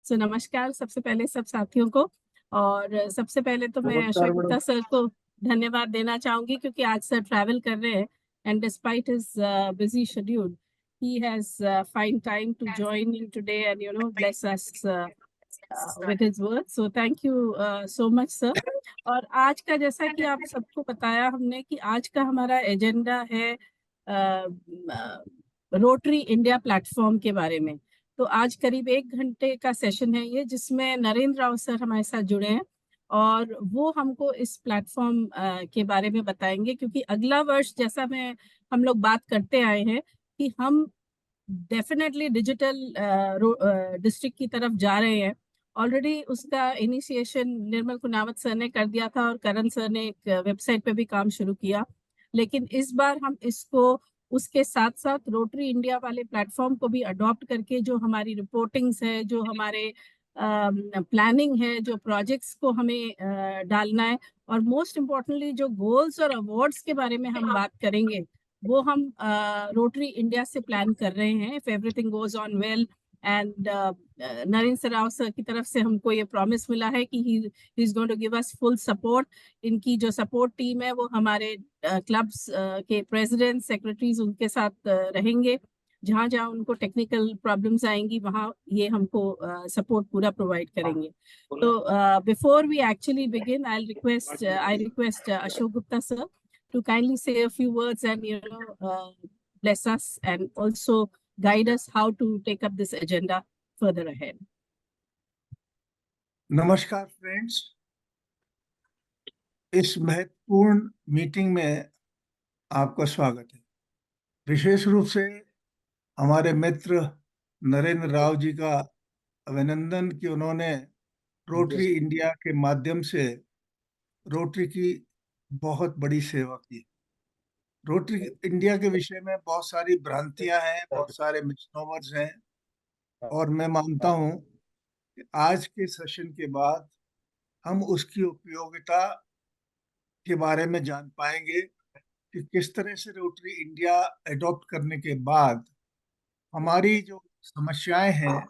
सो नमस्कार सबसे पहले सब साथियों को। और सबसे पहले तो मैं नमस्कार अशोक मैडम। गुप्ता सर को धन्यवाद देना चाहूंगी क्योंकि आज सर ट्रैवल कर रहे हैं and despite his busy schedule he has find time to join in today and bless us with his words. So thank you so much sir. और आज का जैसा कि आप सबको बताया हमने कि आज का हमारा एजेंडा है रोटरी इंडिया प्लेटफॉर्म के बारे में। तो आज करीब 1 घंटे का सेशन है ये, जिसमें नरेंद्र राव सर हमारे साथ जुड़े हैं और वो हमको इस प्लेटफॉर्म के बारे में बताएंगे। क्योंकि अगला वर्ष जैसा मैं हम लोग बात करते आए हैं कि हम डेफिनेटली डिजिटल डिस्ट्रिक्ट की तरफ जा रहे हैं। ऑलरेडी उसका इनिशिएशन निर्मल कुनावत सर ने कर दिया था और करण सर ने एक वेबसाइट पे भी काम शुरू किया। लेकिन इस बार हम इसको उसके साथ साथ रोटरी इंडिया वाले प्लेटफॉर्म को भी अडॉप्ट करके जो हमारी रिपोर्टिंग्स है, जो हमारे प्लानिंग है, जो प्रोजेक्ट्स को हमें डालना है और मोस्ट इम्पोर्टेंटली जो गोल्स और अवार्ड्स के बारे में हम बात करेंगे, वो हम रोटरी इंडिया से प्लान कर रहे हैं if everything goes on well. And Narendra Rao sir की तरफ से हमको ये प्रॉमिस मिला है कि he is going to give us full support. इनकी जो सपोर्ट टीम है वो हमारे क्लब्स के प्रेसिडेंट सेक्रेटरीज उनके साथ रहेंगे। जहाँ जहाँ उनको टेक्निकल प्रॉब्लम्स आएंगी वहाँ ये हमको सपोर्ट पूरा प्रोवाइड करेंगे। तो before we actually begin I request Ashok Gupta sir to kindly say a few words and bless us and also guide us how to take up this agenda further ahead. नमस्कार friends, इस महत्वपूर्ण meeting में आपका स्वागत है। विशेष रूप से हमारे मित्र नरेंद्र राव जी का अभिनंदन कि उन्होंने रोटरी इंडिया के माध्यम से रोटरी की बहुत बड़ी सेवा की। रोटरी इंडिया के विषय में बहुत सारी भ्रांतियां हैं, बहुत सारे मिसनोवर्स हैं और मैं मानता हूं कि आज के सेशन के बाद हम उसकी उपयोगिता के बारे में जान पाएंगे कि किस तरह से रोटरी इंडिया एडॉप्ट करने के बाद हमारी जो समस्याएं हैं,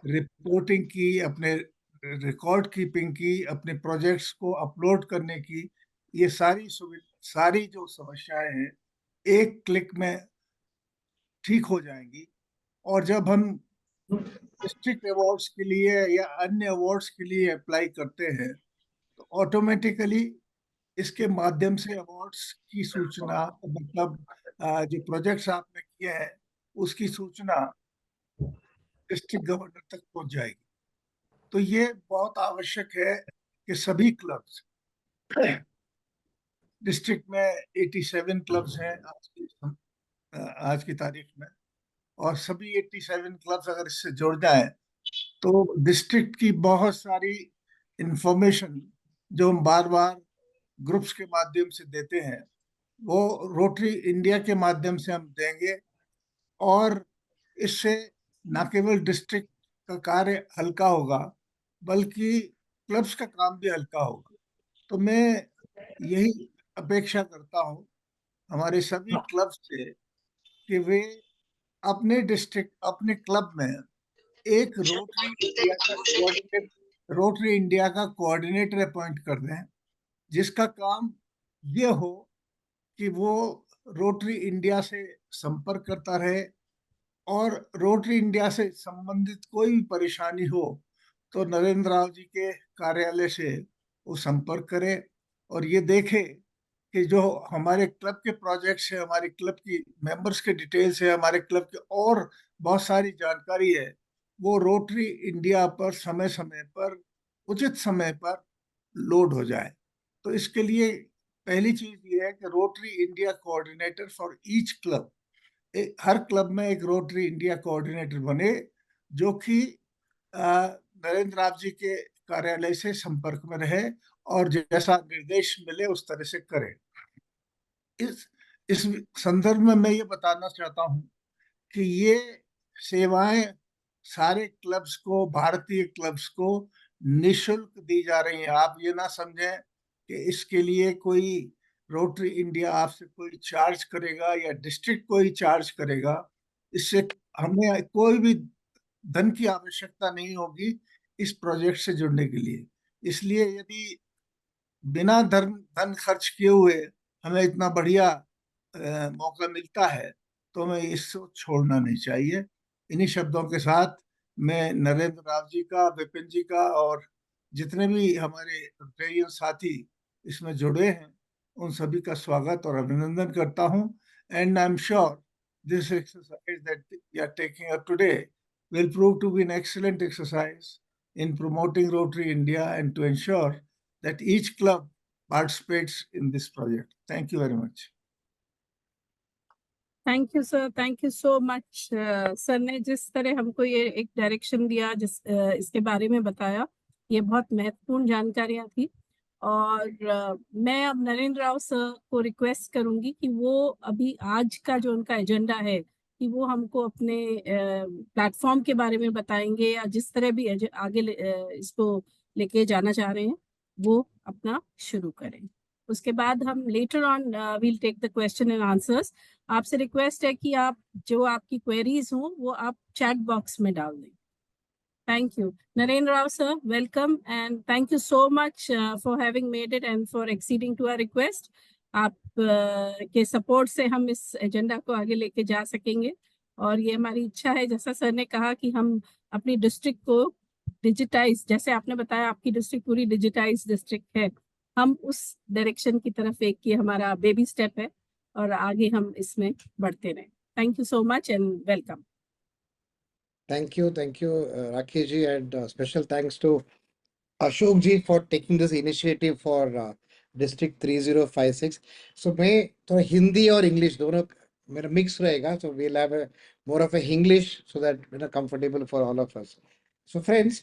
रिपोर्टिंग की, अपने रिकॉर्ड कीपिंग की, अपने प्रोजेक्ट्स को अपलोड करने की, ये सारी जो समस्याएं हैं एक क्लिक में ठीक हो जाएंगी। और जब हम डिस्ट्रिक्ट अवार्ड्स के लिए या अन्य अवार्ड्स के लिए अप्लाई करते हैं तो ऑटोमेटिकली इसके माध्यम से अवार्ड्स की सूचना, मतलब जो प्रोजेक्ट्स आपने किए हैं उसकी सूचना डिस्ट्रिक्ट गवर्नर तक पहुंच जाएगी। तो ये बहुत आवश्यक है कि सभी क्लब्स, डिस्ट्रिक्ट में 87 क्लब्स हैं आज की तारीख में, और सभी 87 क्लब्स अगर इससे जुड़ जाए तो डिस्ट्रिक्ट की बहुत सारी इंफॉर्मेशन जो हम बार बार ग्रुप्स के माध्यम से देते हैं वो रोटरी इंडिया के माध्यम से हम देंगे। और इससे न केवल डिस्ट्रिक्ट का कार्य हल्का होगा बल्कि क्लब्स का काम भी हल्का होगा। तो मैं यही अपेक्षा करता हूँ हमारे सभी क्लब से कि वे अपने डिस्ट्रिक्ट, अपने क्लब में एक रोटरी इंडिया का कोऑर्डिनेटर अपॉइंट कर दें, जिसका काम ये हो कि वो रोटरी इंडिया से संपर्क करता रहे और रोटरी इंडिया से संबंधित कोई भी परेशानी हो तो नरेंद्र राव जी के कार्यालय से वो संपर्क करे और ये देखे कि जो हमारे क्लब के प्रोजेक्ट्स है, हमारे क्लब की मेंबर्स के डिटेल्स है, हमारे क्लब के और बहुत सारी जानकारी है, वो रोटरी इंडिया पर समय समय पर, उचित समय पर लोड हो जाए। तो इसके लिए पहली चीज ये है कि rotary India coordinator for each club, her club में एक रोटरी इंडिया कोऑर्डिनेटर बने जो कि नरेंद्र राव जी के कार्यालय से संपर्क में रहे और जैसा निर्देश मिले उस तरह से करे। इस इस संदर्भ में मैं ये बताना चाहता हूँ कि ये सेवाएं सारे क्लब्स को, भारतीय क्लब्स को निशुल्क दी जा रही हैं। आप ये ना समझें कि इसके लिए कोई रोटरी इंडिया आपसे कोई चार्ज करेगा या डिस्ट्रिक्ट कोई चार्ज करेगा। इससे हमें कोई भी धन की आवश्यकता नहीं होगी। इस प्रोजेक्ट से जुड़ने के लिए। इसलिए यदि बिना धन खर्च किए हुए हमें इतना बढ़िया मौका मिलता है तो हमें इसको छोड़ना नहीं चाहिए। इन्हीं शब्दों के साथ मैं नरेंद्र राव जी का, विपिन जी का और जितने भी हमारे रोटेरियन साथी इसमें जुड़े हैं उन सभी का स्वागत और अभिनंदन करता हूं। And I am sure this exercise that you are taking up today will prove to be an excellent exercise in promoting Rotary India and to ensure that each club participates in this project. Thank you very much. Thank you sir, thank you so much. Sir ने जिस तरह हमको ये एक direction दिया, इसके बारे में बताया, ये बहुत महत्वपूर्ण जानकारियां थी। और मैं अब नरेंद्र राव सर को रिक्वेस्ट करूंगी कि वो अभी आज का जो उनका एजेंडा है कि वो हमको अपने प्लेटफॉर्म के बारे में बताएंगे, या जिस तरह भी आगे इसको लेके जाना चाह रहे हैं वो अपना शुरू करें। उसके बाद हम later on we'll take the question and answers. आपसे रिक्वेस्ट है कि आप जो आपकी क्वेरीज हो वो आप चैट बॉक्स में डाल दें। Thank you. Narendra Rao sir, welcome and thank you so much for having made it and for acceding to our request. आप के सपोर्ट से हम इस एजेंडा को आगे लेके जा सकेंगे, और ये हमारी इच्छा है, जैसा सर ने कहा, कि हम अपनी डिस्ट्रिक्ट को डिजिटाइज, जैसे आपने बताया आपकी डिस्ट्रिक्ट पूरी डिजिटाइज डिस्ट्रिक्ट है, हम उस डायरेक्शन की तरफ एक ये हमारा बेबी स्टेप है और आगे हम इसमें बढ़ते रहें। Thank you so much and welcome. Thank you, Rakesh ji, and special thanks to Ashok ji for taking this initiative for District 3056. So मैं थोड़ा हिंदी और इंग्लिश दोनों मेरा मिक्स रहेगा, so we'll have a more of a English so that comfortable for all of us. So friends,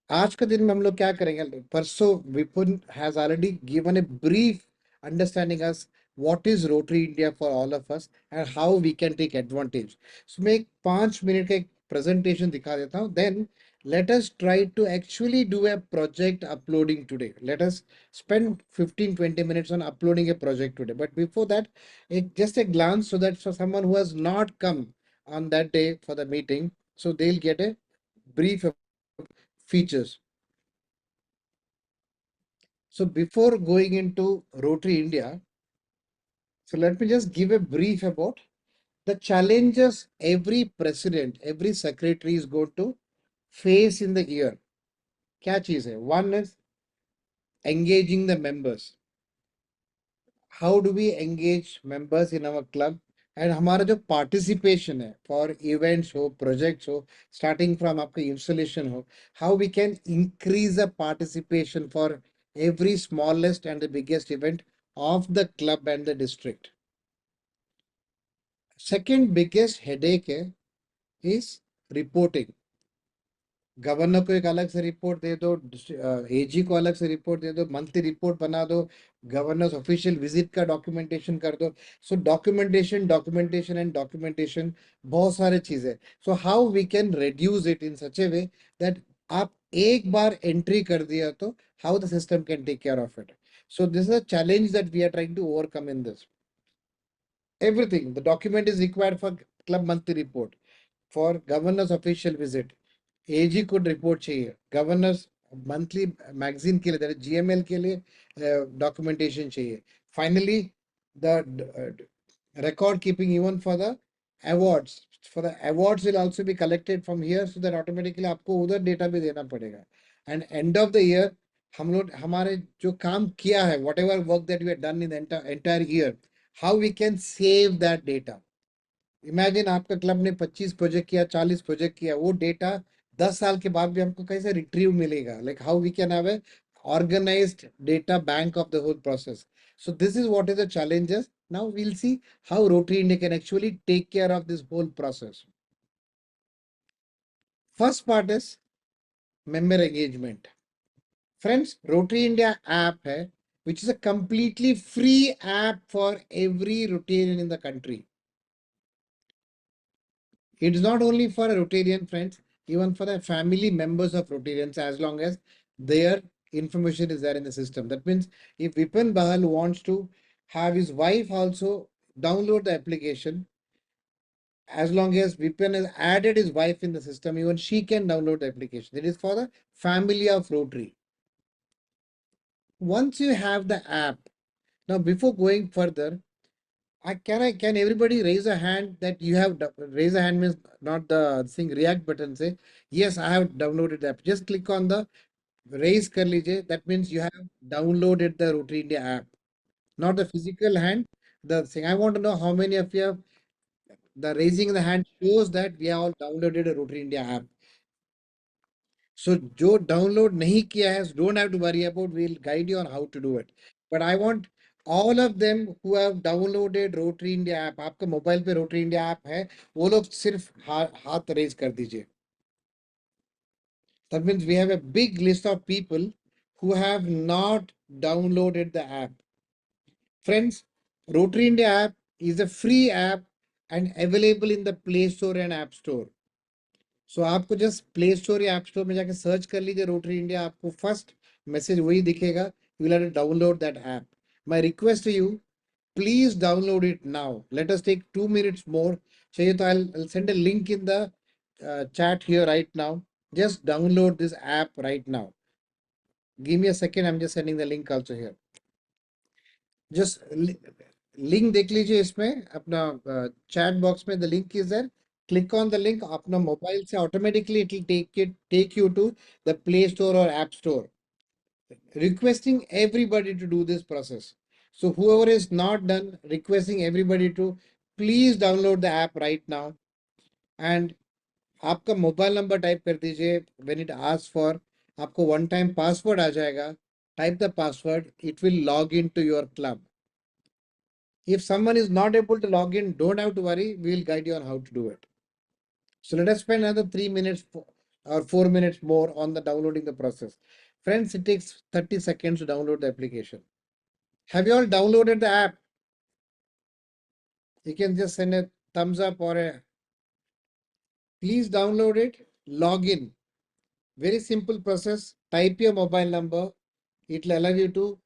आज का दिन में हम लोग क्या करेंगे? परसों विपुन has already given a brief understanding us what is Rotary India for all of us and how we can take advantage. So मैं एक 5 मिनट का एक presentation दिखा देता हूँ. Then let us try to actually do a project uploading today. Let us spend 15-20 minutes on uploading a project today. But before that, just a glance so that for someone who has not come on that day for the meeting, so they'll get a brief features. So before going into Rotary India, so let me just give a brief about the challenges every president, every secretary is going to face in the year. क्या चीज है? One is engaging the members. How do we engage members in our club? And हमारा जो participation है for events हो, projects हो, starting from आपका installation हो, how we can increase the participation for every smallest and the biggest event of the club and the district. Second biggest headache is reporting. Governor को एक अलग से report दे दो, एजी को अलग से रिपोर्ट दे दो, मंथली रिपोर्ट बना दो, गवर्नर्स ऑफिशियल विजिट का डॉक्यूमेंटेशन कर दो. सो डॉक्यूमेंटेशन एंड डॉक्यूमेंटेशन बहुत सारे चीजें. So how we can reduce it in such a way that आप एक बार एंट्री कर दिया तो how the system can take care of it. So this is a challenge that we are trying to overcome in this. Everything, the document is required for club monthly report, for governor's official visit. AG could report चाहिए, governor's monthly magazine के लिए, that is GML के लिए documentation चाहिए. Finally, the record keeping even for the awards. For the awards will also be collected from here, so that automatically आपको उधर data भी देना पड़ेगा. And end of the year, हम लोग हमारे जो काम किया है, whatever work that we have done in the entire year, how we can save that data. Imagine आपका क्लब ने 25 प्रोजेक्ट किया, 40 प्रोजेक्ट किया, वो डेटा 10 साल के बाद भी हमको कैसे रिट्रीव मिलेगा? Like how we can have a organized data bank of the whole process. So this is what is the challenges. Now we'll see how Rotary India can actually take care of this whole process. First part is member engagement. Friends, Rotary India app hai, which is a completely free app for every Rotarian in the country. It is not only for Rotarian friends, even for the family members of Rotarians, as long as their information is there in the system. That means if Vipin Bahal wants to have his wife also download the application, as long as Vipin has added his wife in the system, even she can download the application. It is for the family of Rotary. Once you have the app, now before going further, can everybody raise a hand that you have raise a hand means not the thing react button, say yes, I have downloaded the app. Just click on the raise kar lijiye. That means you have downloaded the Rotary India app, not the physical hand. The thing I want to know how many of you have the raising the hand shows that we have all downloaded a Rotary India app. So जो download नहीं किया है, don't have to worry about. We'll guide you on how to do it. But I want all of them who have downloaded Rotary India app. आपका mobile पे Rotary India app है, वो लोग सिर्फ हाथ रेज कर दीजिए. That means we have a big list of people who have not downloaded the app. Friends, Rotary India app is a free app and available in the Play Store and App Store. So आपको just play store या app store में जाके search कर लीजिए Rotary India, आपको first message वही दिखेगा, you will have to download that app. My request to you, please download it now. Let us take 2 minutes more. चाहिए तो I send a link in the chat here right now. Just download this app right now. Give me a second, I'm just sending the link also here. Just link देख लीजिए इसमें अपना chat box में, the link is there. Click on the link, अपना mobile से automatically it will take you to the Play Store or App Store. Requesting everybody to do this process. So whoever is not done, requesting everybody to please download the app right now. And आपका mobile number type कर दीजिए. When it asks for, आपको one time password आ जाएगा. Type the password, it will log into your club. If someone is not able to log in, don't have to worry, we will guide you on how to do it. So let us spend another 3 minutes or 4 minutes more on the downloading the process. Friends, it takes 30 seconds to download the application. Have you all downloaded the app? You can just send a thumbs up or a please download it, log in. Very simple process. Type your mobile number. It will allow you to,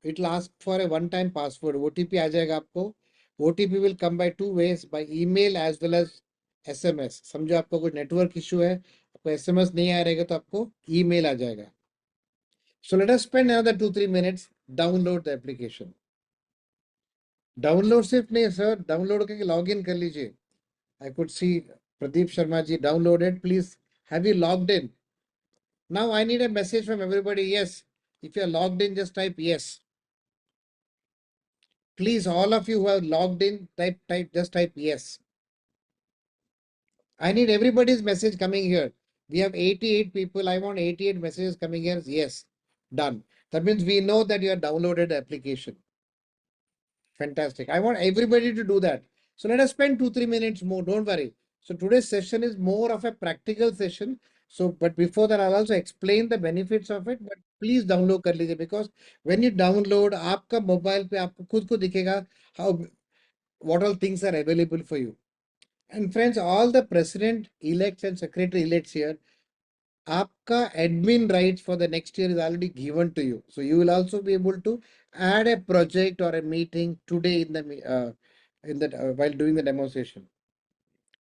it will ask for a one-time password. OTP आ जाएगा आपको. OTP will come by 2 ways, by email as well as SMS. समझो आपको कोई network issue है, आपको SMS नहीं आ रहेगा तो आपको ईमेल आ जाएगा. So let us spend another 2-3 minutes, download the application. Download सिर्फ नहीं सर, download करके login कर लीजिए. I could see Pradeep Sharma ji downloaded. Please, have you logged in? Now I need a message from everybody. Yes, if you are logged in, just type yes. Please, all of you who have logged in, just type yes. I need everybody's message coming here. We have 88 people. I want 88 messages coming here. Yes, done. That means we know that you have downloaded the application. Fantastic. I want everybody to do that. So let us spend 2-3 minutes more. Don't worry. So today's session is more of a practical session. So, but before that, I'll also explain the benefits of it. But please download कर लीजिए, because when you download, आपका mobile पे आपको खुद को दिखेगा how what all things are available for you. And friends, all the president elects and secretary elects here, आपका admin rights for the next year is already given to you. So you will also be able to add a project or a meeting today in the while doing the demonstration.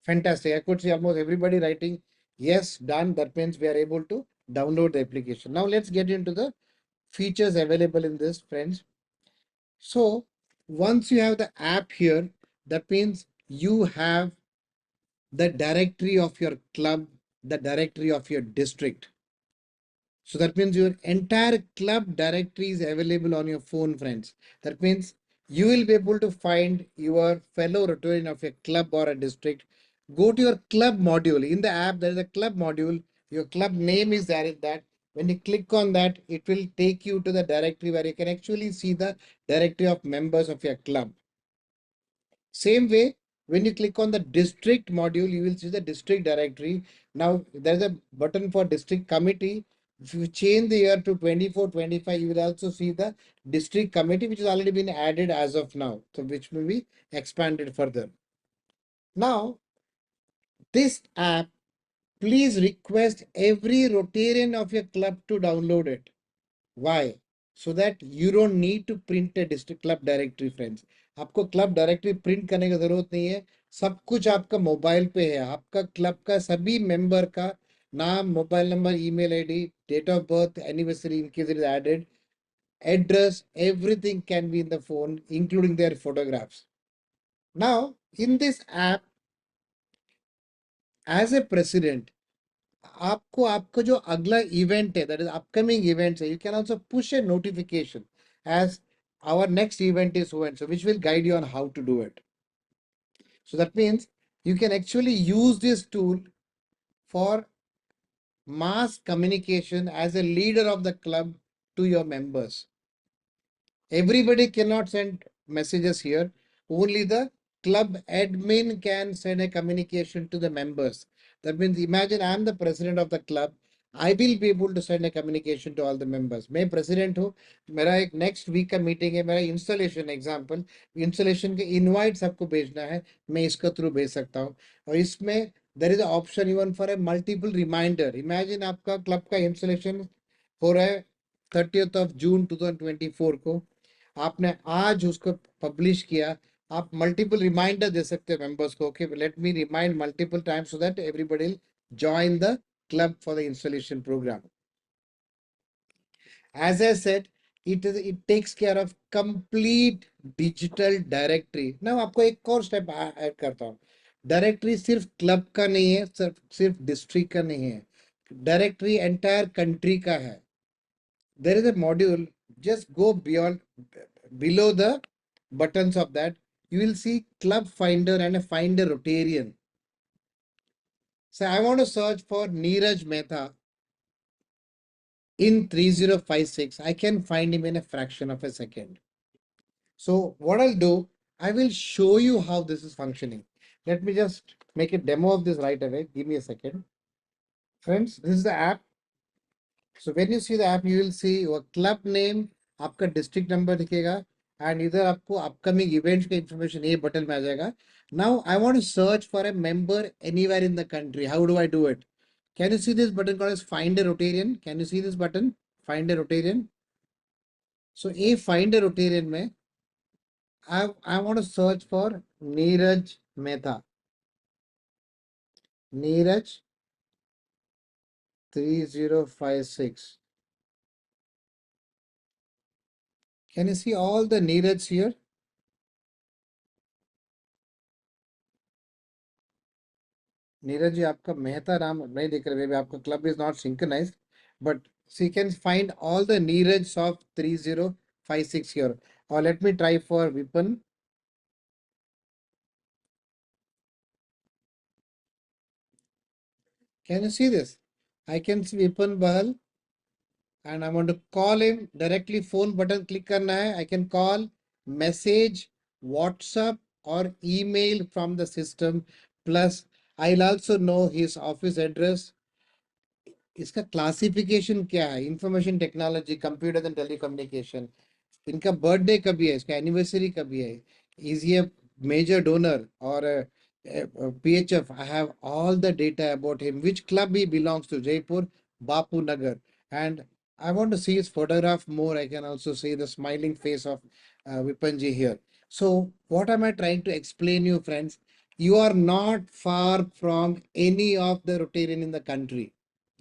Fantastic. I could see almost everybody writing yes, done. That means we are able to download the application. Now let's get into the features available in this, friends. So once you have the app here, that means you have the directory of your club, the directory of your district. So that means your entire club directory is available on your phone, friends. That means you will be able to find your fellow Rotarian of a club or a district. Go to your club module. In the app, there is a club module. Your club name is there in that. When you click on that, it will take you to the directory where you can actually see the directory of members of your club. Same way, when you click on the district module, you will see the district directory. Now there's a button for district committee. If you change the year to 24-25, you will also see the district committee, which has already been added as of now, so which will be expanded further. Now, this app, please request every Rotarian of your club to download it. Why? So that you don't need to print a district club directory, friends. आपको club directory print करने की जरूरत नहीं है. सब कुछ आपका mobile पे है, आपका क्लब का सभी मेंबर का नाम, mobile number, email ID, date of birth, anniversary in case it is added, address, everything can be in the phone, including their photographs. Now, in this app, as a president, आपको आपका जो अगला event है, that is upcoming events है, you can also push A notification as our next event is so and so, which will guide you on how to do it. So that means you can actually use this tool for mass communication as a leader of the club to your members. Everybody cannot send messages here. Only the club admin can send a communication to the members. That means imagine I'm the president of the club. I will be able to send a communication to all the members. मैं president हूँ, मेरा एक next week का meeting है, मेरा installation example, installation के invite सबको भेजना है, मैं इसका through भेज सकता हूँ. और इसमें there is an option even for a multiple reminder. Imagine आपका club का installation हो रहा है 30th of June 2024 को, आपने आज उसको पब्लिश किया, आप मल्टीपल रिमाइंडर दे सकते हैं मेंबर्स को, okay let me remind multiple times so that everybody will join the club for the installation programme. As I said, it takes care of complete digital directory. Now आपको एक और step add करता हूँ. Directory सिर्फ club का नहीं है, सिर्फ डिस्ट्रिक्ट का नहीं है, डायरेक्टरी एंटायर कंट्री का है. There is a module, just go beyond, below the buttons of that, you will see club finder and a finder Rotarian. So I want to search for Neeraj Mehta in 3056. I can find him in a fraction of a second. So what I'll do, I will show you how this is functioning. Let me just make a demo of this right away. Give me a second. Friends, this is the app. So when you see the app, you will see your club name, आपका district number दिखेगा, and इधर आपको upcoming events का information ये button में आ जाएगा. Now I want to search for a member anywhere in the country. How do I do it? Can you see this button called as Find a Rotarian? Can you see this button? Find a Rotarian. So a Find a Rotarian में I want to search for Neeraj Mehta. Neeraj 3056. Can you see all the Neeraj here? Neeraj ji आपका मेहता नाम नहीं दिख रहा है, आपका club is not synchronised, but see can find all the Neeraj of 3056 here. और let me try for Vipan. Can you see this? I can see Vipan Bahal and I want to call him directly. Phone button click करना है. I can call, message, WhatsApp or email from the system. Plus I'll also know his office address. इसका classification क्या है? Information technology, computer and telecommunication. इनका birthday कभी है, इसका anniversary कभी है, इज ये मेजर डोनर और PHF. I have all the data about him, which club he belongs to, Jaipur Bapu Nagar. And I want to see his photograph more. I can also see the smiling face of Vipanji here. So what am I trying to explain you, friends? You are not far from any of the Rotarian in the country.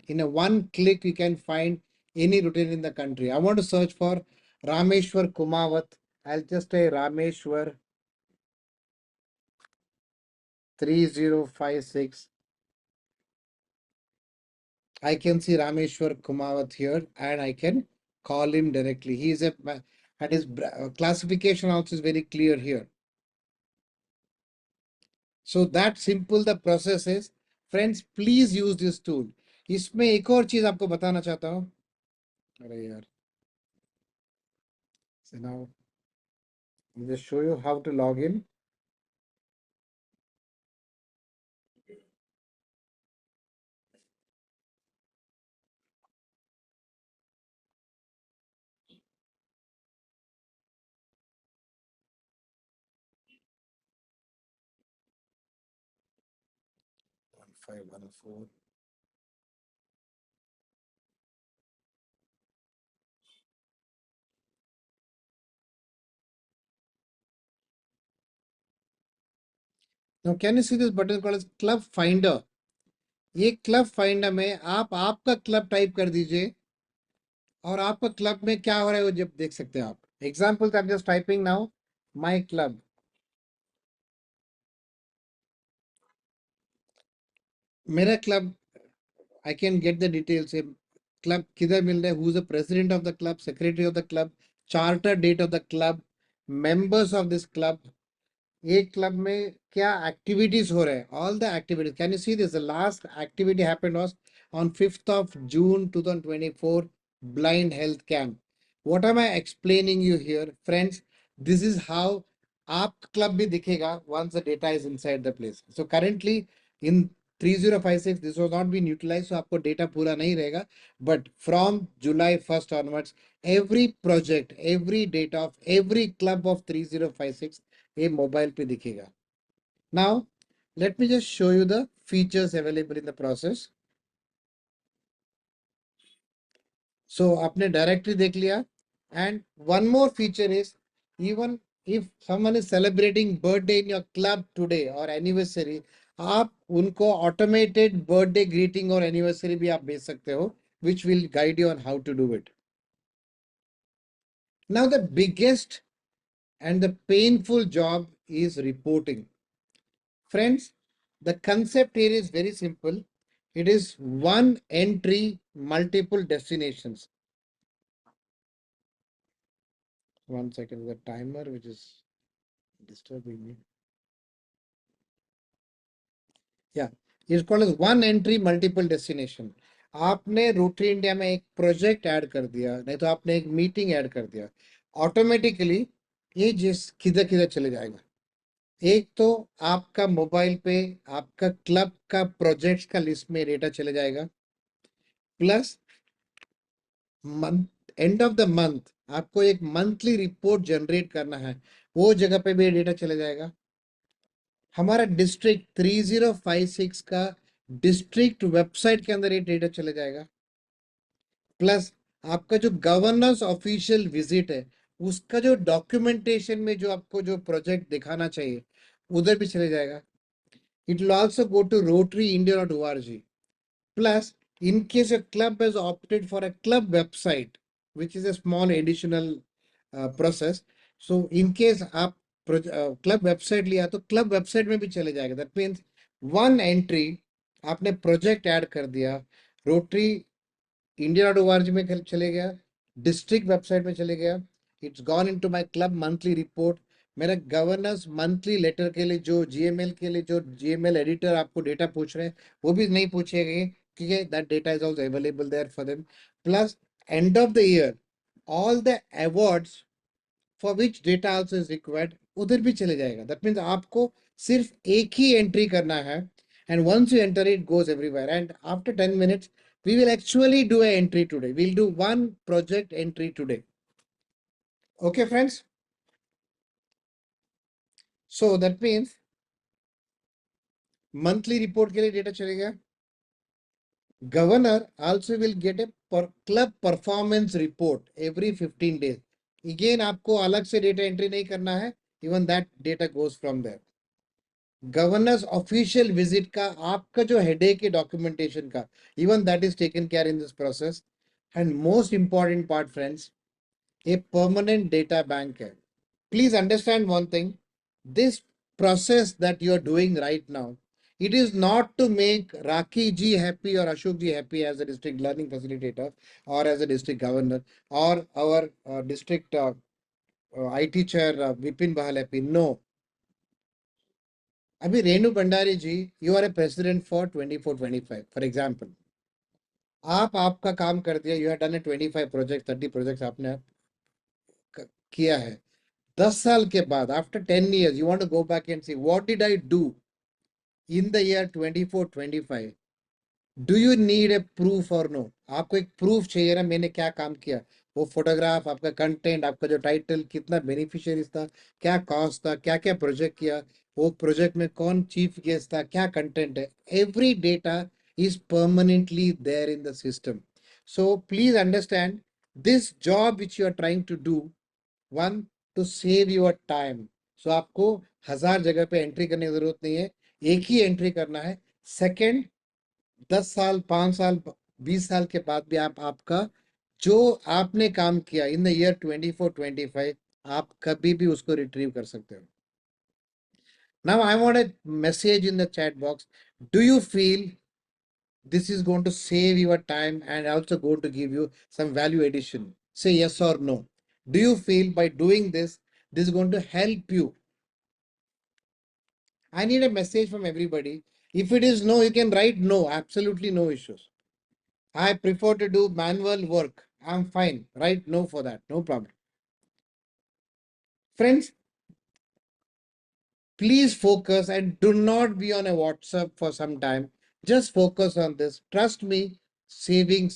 In a one click, you can find any Rotarian in the country. I want to search for Rameshwar Kumawat. I'll just say Rameshwar 3056. I can see Rameshwar Kumawat here and I can call him directly. He is and his classification also is very clear here. So that simple the process is. Friends, please use this tool. इसमें एक और चीज आपको बताना चाहता हूँ. अरे यार. So now I'll just show you how to log in. One five one four. Now can you see this button called as Club Finder? ये क्लब फाइंडर में आप आपका क्लब टाइप कर दीजिए और आपका क्लब में क्या हो रहा है वो जब देख सकते हैं आप. Example I am just typing now my club. मेरा club, I can get the details. Club किधर मिल रहा है, who's the president of the club, secretary of the club, charter date of the club, members of this club. एक club में क्या activities हो रहे हैं, all the activities. Can you see this? The last activity happened was on 5th of June 2024 blind health camp. What am I explaining you here, friends? This is how आप club भी दिखेगा once the data is inside the place. So currently in 3056 this was not been utilized, so आपको data पूरा नहीं रहेगा. But from July 1st onwards, every project, every data of every club of 3056 ये mobile पे दिखेगा. Now let me just show you the features available in the process. So आपने directory देख लिया. And one more feature is, even if someone is celebrating birthday in your club today or anniversary, आप उनको automated birthday greeting और anniversary भी आप भेज सकते हो, which will guide you on how to do it. Now the biggest and the painful job is reporting. Friends, the concept here is very simple. It is one entry, multiple destinations. One second, the timer which is disturbing me. Yeah, it's called as one entry, multiple destination. आपने rotary India में एक project add कर दिया, नहीं तो आपने एक meeting add कर दिया, ऑटोमेटिकली ये जिस किधर किधर चले जाएगा. एक तो आपका मोबाइल पे आपका क्लब का प्रोजेक्ट्स का लिस्ट में डेटा चले जाएगा, plus month and of the month आपको एक मंथली रिपोर्ट जनरेट करना है, वो जगह पे भी डेटा चले जाएगा. हमारा डिस्ट्रिक्ट 3056 का डिस्ट्रिक्ट वेबसाइट के अंदर ये डेटा चले जाएगा. प्लस आपका जो गवर्नेंस ऑफिशियल विजिट है उसका जो डॉक्यूमेंटेशन में जो आपको जो प्रोजेक्ट दिखाना चाहिए उधर भी चले जाएगा. It will also go to rotaryindia.org. Plus, in case a club has opted for a club website, which is a small additional process, so in case आप club website लिया तो club website में भी चले जाएगा. That means one entry आपने project add कर दिया, Rotary India.org में चले गया, district website में चले गया, it's gone into my club monthly report. मेरा गवर्नेंस मंथली लेटर के लिए जो जीएमएल के लिए जो जीएमएल एडिटर आपको डेटा पूछ रहे हैं वो भी नहीं पूछेंगे क्योंकि that data is also available there for them. Plus end of the year all the awards for which data also is required उधर भी चले जाएगा. दैट मीन्स आपको सिर्फ एक ही एंट्री करना है and once you enter it goes everywhere, and after 10 minutes we will actually do an entry today. We'll do one project entry today. Okay friends, so that means monthly report के लिए data चलेगा. Governor also will get a club performance report every 15 days. Again आपको अलग से data entry नहीं करना है, even that data goes from there. Governors official visit का आपका जो हेडेक है डॉक्यूमेंटेशन का, even that is taken care in this process. And most important part friends, a permanent data bank है. Please understand one thing, this process that you are doing right now, it is not to make Raki ji happy or Ashok ji happy as a district learning facilitator or as a district governor or our district IT chair Vipin Bahal happy. No. अभी Renu Bhandari ji, you are a president for 24-25 for example. आप आपका काम कर दिया, you have done a 25 project 30 project आपने किया है. 10 साल के बाद after 10 years you want to go back and see what did I do in the year 24-25. Do you need a proof और नो? आपको एक प्रूफ चाहिए ना, मैंने क्या काम किया. वो फोटोग्राफ, आपका कंटेंट, आपका जो टाइटल, कितना बेनिफिशियरीज था, क्या कॉस्ट था, क्या क्या प्रोजेक्ट किया, वो प्रोजेक्ट में कौन चीफ गेस्ट था, क्या कंटेंट है. Every data is permanently there in the system. So please understand this job which you are trying to do, one, to save your time. So आपको 1000 जगह पे एंट्री करने की जरूरत नहीं है, एक ही एंट्री करना है। सेकंड, 10 साल, 5 साल, 20 साल के बाद भी आप आपका जो आपने काम किया इन द ईयर 24-25 आप कभी भी उसको रिट्रीव कर सकते हो। Now I want a message in the chat box, do you feel this is going to save your time and also going to give you some value addition? Say yes or no. Do you feel by doing this, this is going to help you? I need a message from everybody. If it is no, you can write no, absolutely no issues. I prefer to do manual work. I'm fine. Write no for that, no problem. Friends, please focus and do not be on a WhatsApp for some time. Just focus on this. Trust me, saving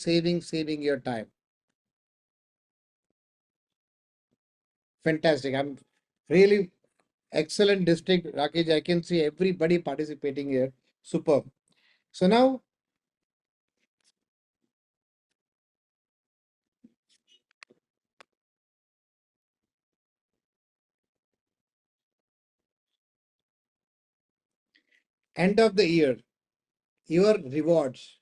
your time. Fantastic. I'm really excellent district, Rakesh. I can see everybody participating here. Superb. So now, end of the year, your rewards,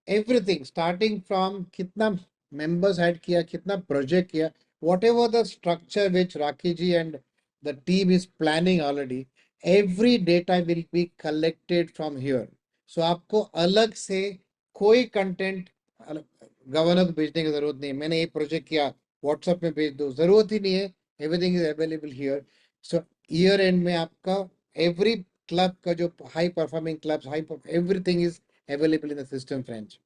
everything starting from kitna members had kiya, kitna project kiya, whatever the structure which Rakesh and the team is planning already, every data will be collected from here. So आपको अलग से कोई content governor को भेजने की जरूरत नहीं है, मैंने ये प्रोजेक्ट किया व्हाट्सएप में भेज दो, जरूरत ही नहीं है, everything is available here. So year and में आपका एवरी क्लब का जो high performing clubs, everything is available in the system, friends.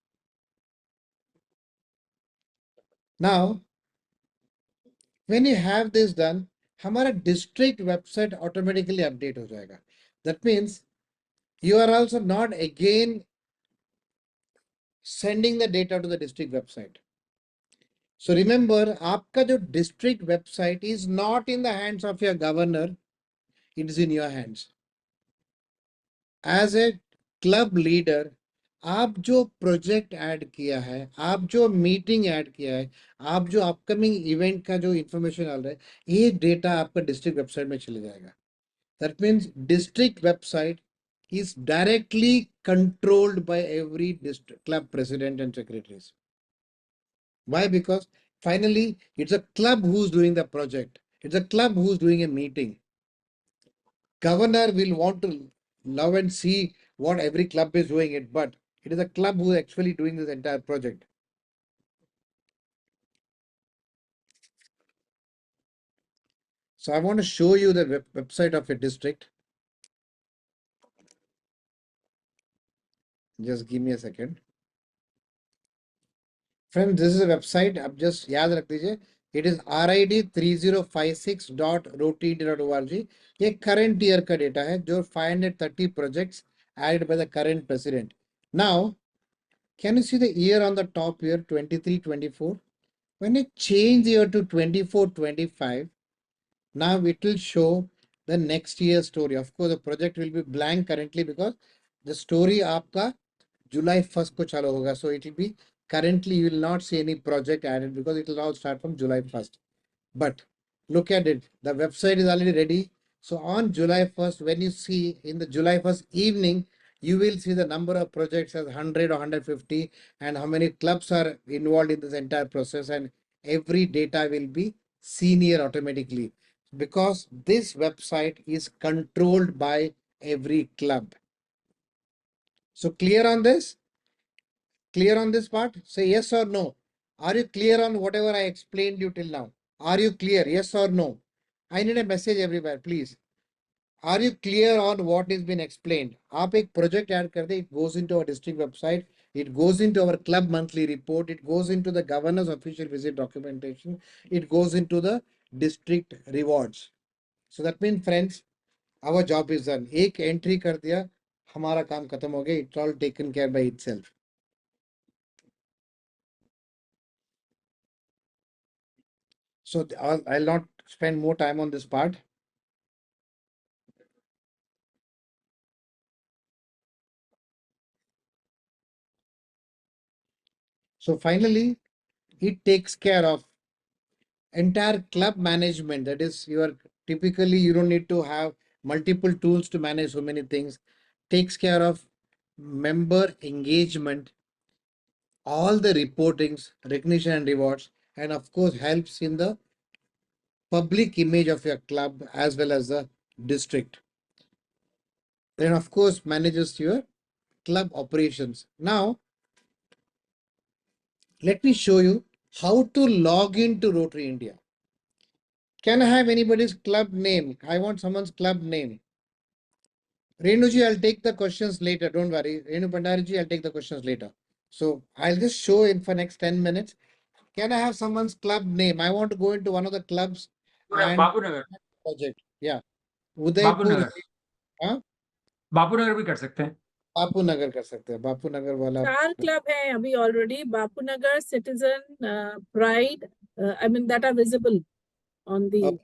Now, when you have this done, हमारा district website automatically update हो जाएगा. That means you are also not again sending the data to the district website. So remember, आपका जो district website is not in the hands of your governor, it is in your hands. As a club leader, आप जो project add किया है, आप जो meeting add किया है, आप जो अपकमिंग इवेंट का जो इंफॉर्मेशन डाल रहे हैं, ये डेटा आपका डिस्ट्रिक्ट वेबसाइट में चले जाएगा. That means district website is directly controlled by every district club president and secretaries. Why? Because finally it's a club who's doing the project. It's a club who's doing a meeting. Governor will want to love and see what every club is doing it, but it is a club who is actually doing this entire project. So I want to show you the website of a district. Just give me a second. Friends, this is a website. अब just याद रख दीजिए. It is rid3056.rotd.org. ये current year का data है जो 530 projects added by the current president. Now, can you see the year on the top here, 23-24? When I change the year to 24-25, now it will show the next year's story. Of course, the project will be blank currently because the story आपका July 1st को चालू होगा. So it will be currently you will not see any project added because it will all start from July 1st. But look at it. The website is already ready. So on July 1st, when you see in the July 1st evening, you will see the number of projects as 100 or 150 and how many clubs are involved in this entire process, and every data will be seen here automatically because this website is controlled by every club. So clear on this? Clear on this part? Say yes or no. Are you clear on whatever I explained you till now? Are you clear? Yes or no? I need a message everywhere, please. Are you clear on what is been explained? आप एक project add कर दे, it goes into our district website, it goes into our club monthly report, it goes into the governor's official visit documentation, it goes into the district rewards. So that means, friends, our job is done. एक entry कर दिया, हमारा काम खत्म हो गया. It's all taken care by itself. So I'll not spend more time on this part. So finally, it takes care of entire club management. That is your Typically, you don't need to have multiple tools to manage so many things. Takes care of member engagement, all the reportings, recognition and rewards, and of course helps in the public image of your club as well as the district. Then of course manages your club operations. Now, let me show you how to log into Rotary India. Can I have anybody's club name? I want someone's club name. Renuji, I'll take the questions later. Don't worry. Renu Bandariji, I'll take the questions later. So I'll just show in for next 10 minutes. Can I have someone's club name? I want to go into one of the clubs and Bapu Nagar project. Yeah. Udaipur. नगर हाँ? बापू नगर भी कर सकते हैं बापू नगर कर सकते हैं. बापू नगर वाला. 4 club हैं अभी already, Bapu Nagar, citizen, pride, I mean that are visible on the Okay.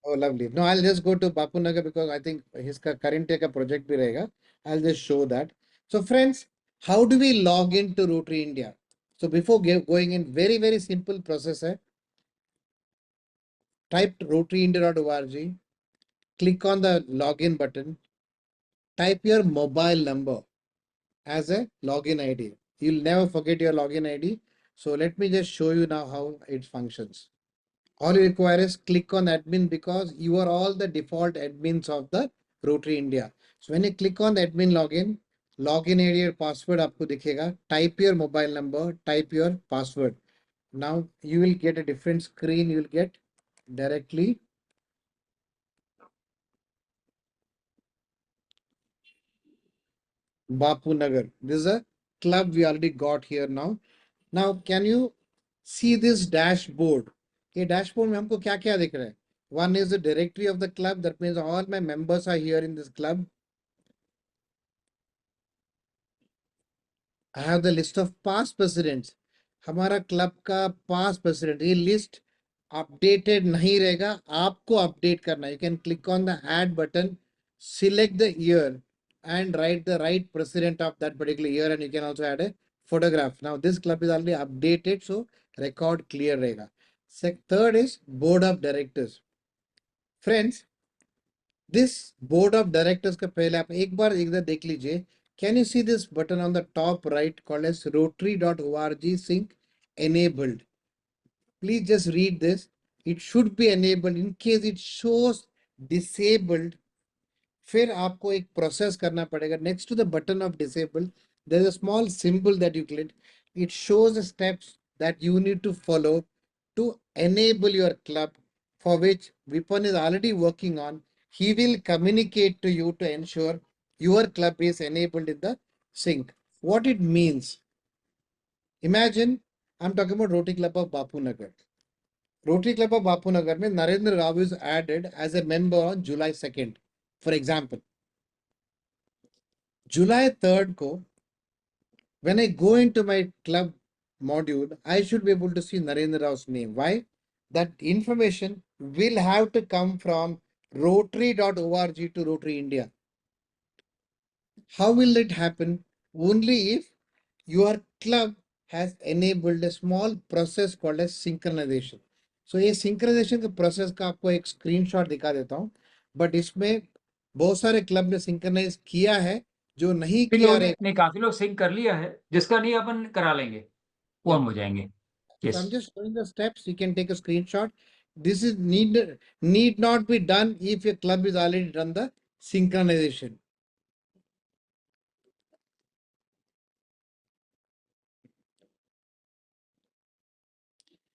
Oh, lovely. No, I'll just go to Bapu Nagar because I think his current का project भी रहेगा. I'll just show that. So friends, how do we log into Rotary India? So before going in, very simple process है. Type rotaryindia.org, click on the login button, type your mobile number as a login ID. You'll never forget your login ID. So let me just show you now how it functions. All you require is click on admin because you are all the default admins of the Rotary India. So when you click on the admin login area password आपको दिखेगा. Type your mobile number, type your password. Now you will get a different screen. You will get directly Bapu Nagar. This is a club we already got here now. Now can you see this dashboard? ये dashboard में हमको क्या क्या दिख रहा है? One is the directory of the club. That means all my members are here in this club. I have the list of past presidents. हमारा club का past president. ये list updated नहीं रहेगा. आपको update करना. You can click on the add button, select the year and write the right president of that particular year, and you can also add a photograph. Now this club is already updated, so record clear रहेगा. Third is board of directors. Friends, this board of directors का पहले आप एक बार इधर देख लीजिए. Can you see this button on the top right called as rotary.org sync enabled? Please just read this. It should be enabled. In case it shows disabled, फिर आपको एक process करना पड़ेगा. Next to the button of disabled, there is a small symbol that you click. It shows the steps that you need to follow to enable your club, for which Vipin is already working on. He will communicate to you to ensure your club is enabled in the sync. What it means? Imagine I'm talking about Rotary Club of Bapu Nagar. Rotary Club of Bapu Nagar में Narendra Rao is added as a member on July 2nd. For example, July 3rd को, when I go into my club module, I should be able to see Narendra Rao's name. Why? That information will have to come from rotary.org to Rotary India. How will it happen? Only if your club has enabled a small process called as synchronization. So ये synchronization के process का आपको एक screenshot दिखा देता हूँ. But इसमें बहुत सारे club ने synchronize किया है, जो नहीं किया रहे. नहीं, काफी लोग सिंक कर लिया है. जिसका नहीं अपन करा लेंगे, वो हम हो जाएंगे. So I'm just showing the steps. You can take a screenshot. This is need not be done if your club is already done the synchronization.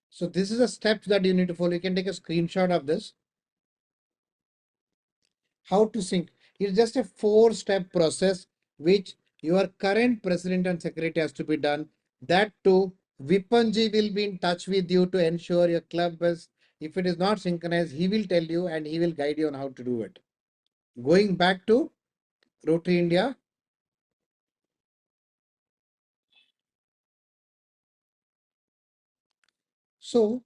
So this is a steps that you need to follow. You can take a screenshot of this. How to sync? It's just a 4-step process which your current president and secretary has to be done. That too, Vipanji will be in touch with you to ensure your club is, if it is not synchronized, he will tell you and he will guide you on how to do it. Going back to Rotary India. So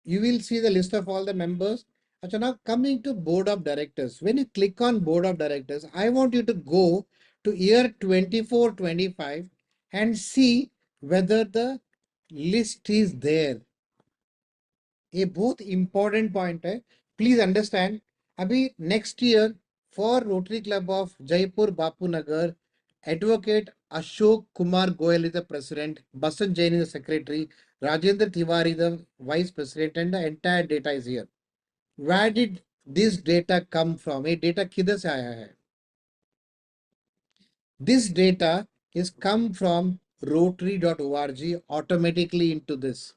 you will see the list of all the members. Achha, now coming to board of directors. When you click on board of directors, I want you to go to year 24-25 and see whether the list is there. A both important point है. please understand, abhi next year for Rotary Club of Jaipur Bapu Nagar, Advocate Ashok Kumar Goyal is the president, Basant Jain is the secretary, Rajendra Tiwari the vice president, and the entire data is here. Where did this data come from? ये data किधर से आया है? This data is come from rotary.org automatically into this.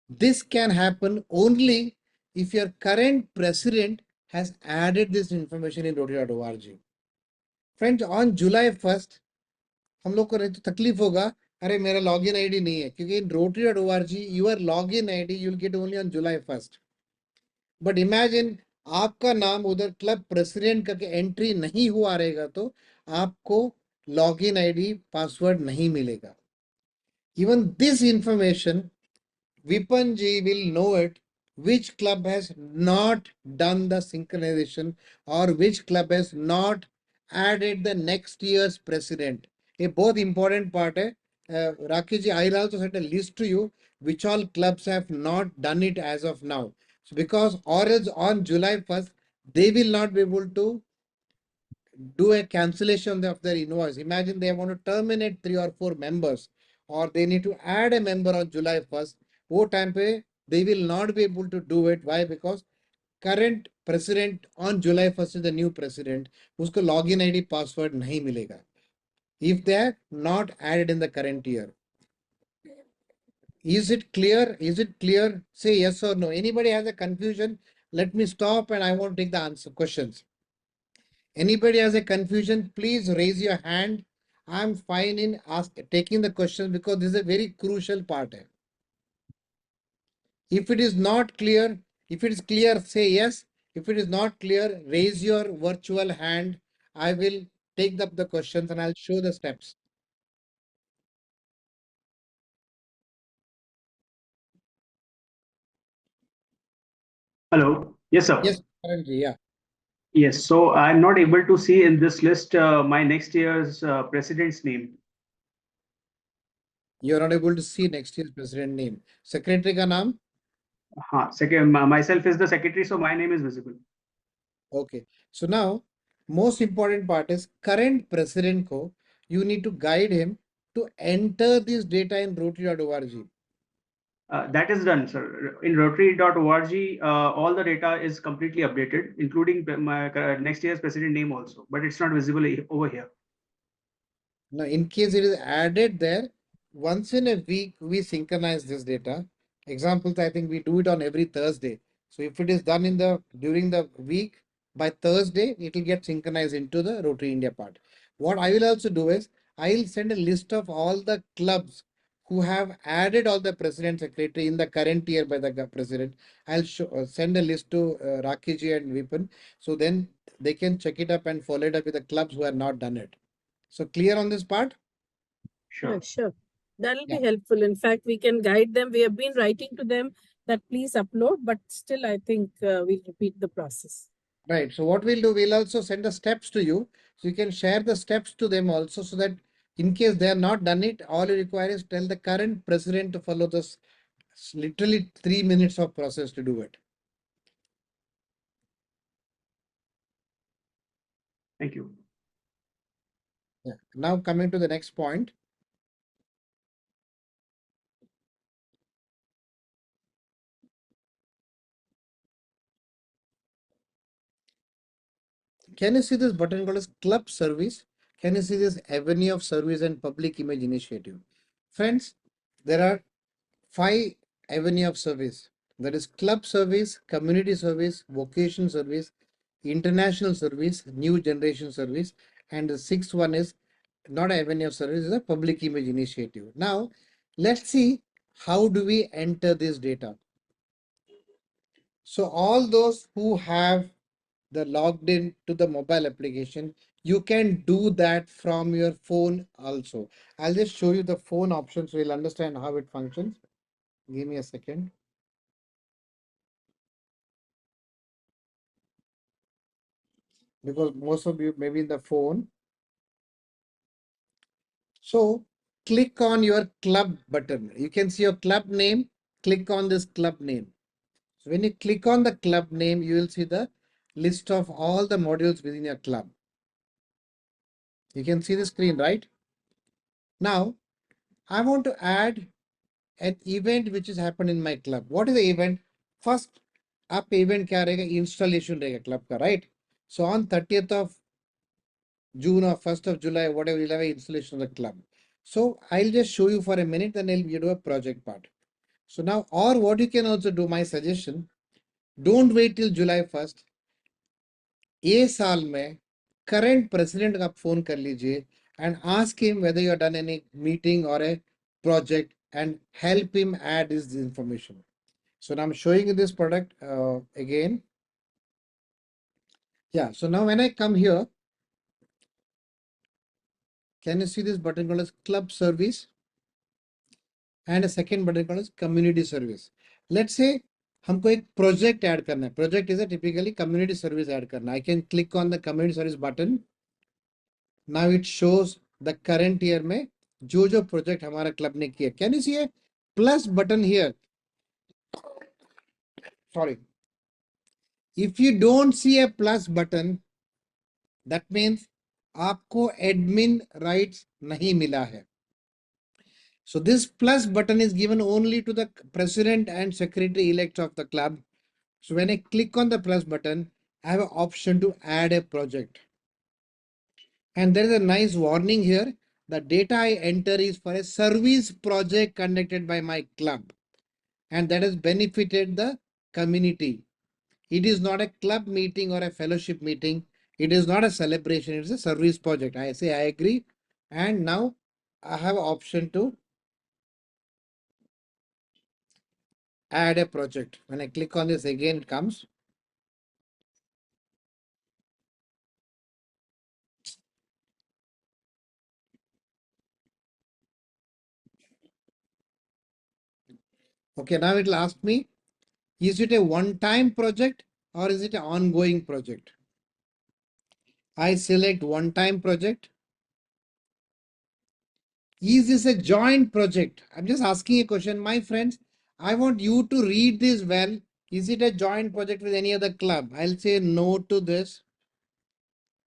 This can happen only if your current president has added this information in rotary.org. Friends, on July 1st, हम लोग को नहीं तो तकलीफ होगा, अरे मेरा लॉगिन आईडी नहीं है, क्योंकि इन rotary.org your login ID you will get only on July 1st. But imagine आपका नाम उधर क्लब प्रेसिडेंट का एंट्री नहीं हुआ रहेगा तो आपको लॉगिन आईडी पासवर्ड नहीं मिलेगा. Even this information Vipan ji will know it which club has not done the synchronization or which club has not added the next year's president. A both important part hai. Rakesh ji, I will also send a list to you which all clubs have not done it as of now. So because or else on July 1st, they will not be able to do a cancellation of their invoice. Imagine they want to terminate 3 or 4 members or they need to add a member on July 1st. वो time पे they will not be able to do it. Why? Because current president on July 1st is the new president. उसको login ID password नहीं मिलेगा. If they are not added in the current year. Is it clear? Is it clear? Say yes or no. Anybody has a confusion? Let me stop and I want to take the answer questions. Anybody has a confusion, please raise your hand. I'm fine in taking the question because this is a very crucial part. If it is not clear, if it is clear, say yes. If it is not clear, raise your virtual hand. I will take up the questions and I'll show the steps. Hello. Yes, sir. Yes, currently, yeah. Yes. So I'm not able to see in this list my next year's president's name. You're not able to see next year's president name. Secretary ka naam? Second, myself is the secretary, so my name is visible. Okay. So now, most important part is current president ko, you need to guide him to enter this data in rotary.org. That is done, sir. In rotary.org, all the data is completely updated, including my next year's president name also, but it's not visible over here. Now, in case it is added there, once in a week, we synchronize this data. Examples, I think we do it on every Thursday. So if it is done in during the week, by Thursday, it will get synchronized into the Rotary India part. What I will also do is, I will send a list of all the clubs who have added all the president secretary in the current year by the president. I'll send a list to Rakesh ji and Vipan. So then they can check it up and follow it up with the clubs who have not done it. So clear on this part? Sure. Sure. That'll Yeah. be helpful. In fact, we can guide them. We have been writing to them that please upload, but still, I think we'll repeat the process. Right. So what we'll do, we'll also send the steps to you. So you can share the steps to them also so that in case they have not done it, all you require is tell the current president to follow this literally 3 minutes of process to do it. Thank you. Yeah. Now coming to the next point. Can you see this button called as club service? Can you see this avenue of service and public image initiative? Friends, there are 5 avenue of service. That is club service, community service, vocation service, international service, new generation service, and the 6th one is not avenue of service, is a public image initiative. Now, let's see how do we enter this data. So all those who have the logged in to the mobile application, you can do that from your phone also. I'll just show you the phone option so you'll understand how it functions. Give me a second. Because most of you may be in the phone. So click on your club button. You can see your club name. Click on this club name. So when you click on the club name, you will see the list of all the modules within your club. You can see the screen, right? Now, I want to add an event which has happened in my club. What is the event? First, up event क्या रहेगा? Installation रहेगा club का, right? So on 30th of June or 1st of July, whatever, you'll have an installation of the club. So I'll just show you for a minute, then I'll do a project part. So now, or what you can also do, my suggestion, don't wait till July 1st. ये साल में current president का phone कर लीजिए and ask him whether you have done any meeting or a project and help him add this information. So now I'm showing you this product again. Yeah, so now when I come here, can you see this button called as club service? And a second button called as community service. Let's say हमको एक project add करना है. Project is a typically community service add करना. I can click on the community service button. Now it shows the current year में जो project हमारा club ने किया. Can you see a plus button here? Sorry. If you don't see a plus button, that means आपको admin rights नहीं मिला है. So this plus button is given only to the president and secretary elect of the club. So when I click on the plus button, I have an option to add a project. And there is a nice warning here. The data I enter is for a service project conducted by my club. And that has benefited the community. It is not a club meeting or a fellowship meeting. It is not a celebration. It's a service project. I say I agree. And now I have an option to add a project. When I click on this again, it comes. Okay, now it will ask me, is it a one-time project or is it an ongoing project? I select one-time project. Is this a joint project? I'm just asking a question. My friends, I want you to read this well. Is it a joint project with any other club? I'll say no to this.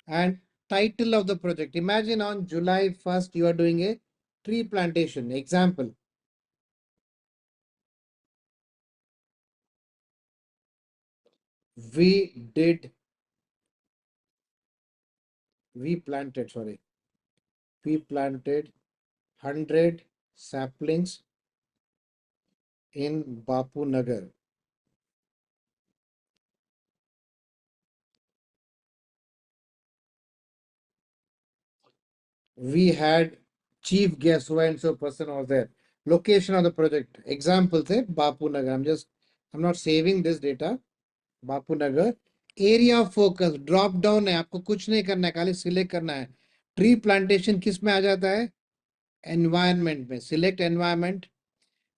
And title of the project. Imagine on July 1st, you are doing a tree plantation. Example. We planted 100 saplings in Bapu Nagar. We had chief guest, so and so person was there. Location of the project. Example say Bapu Nagar. I'm not saving this data. Bapu Nagar. Area of focus. Drop down है. आपको कुछ नहीं करना है. खाली select करना है. Tree plantation किस में आ जाता है? Environment में. Select environment.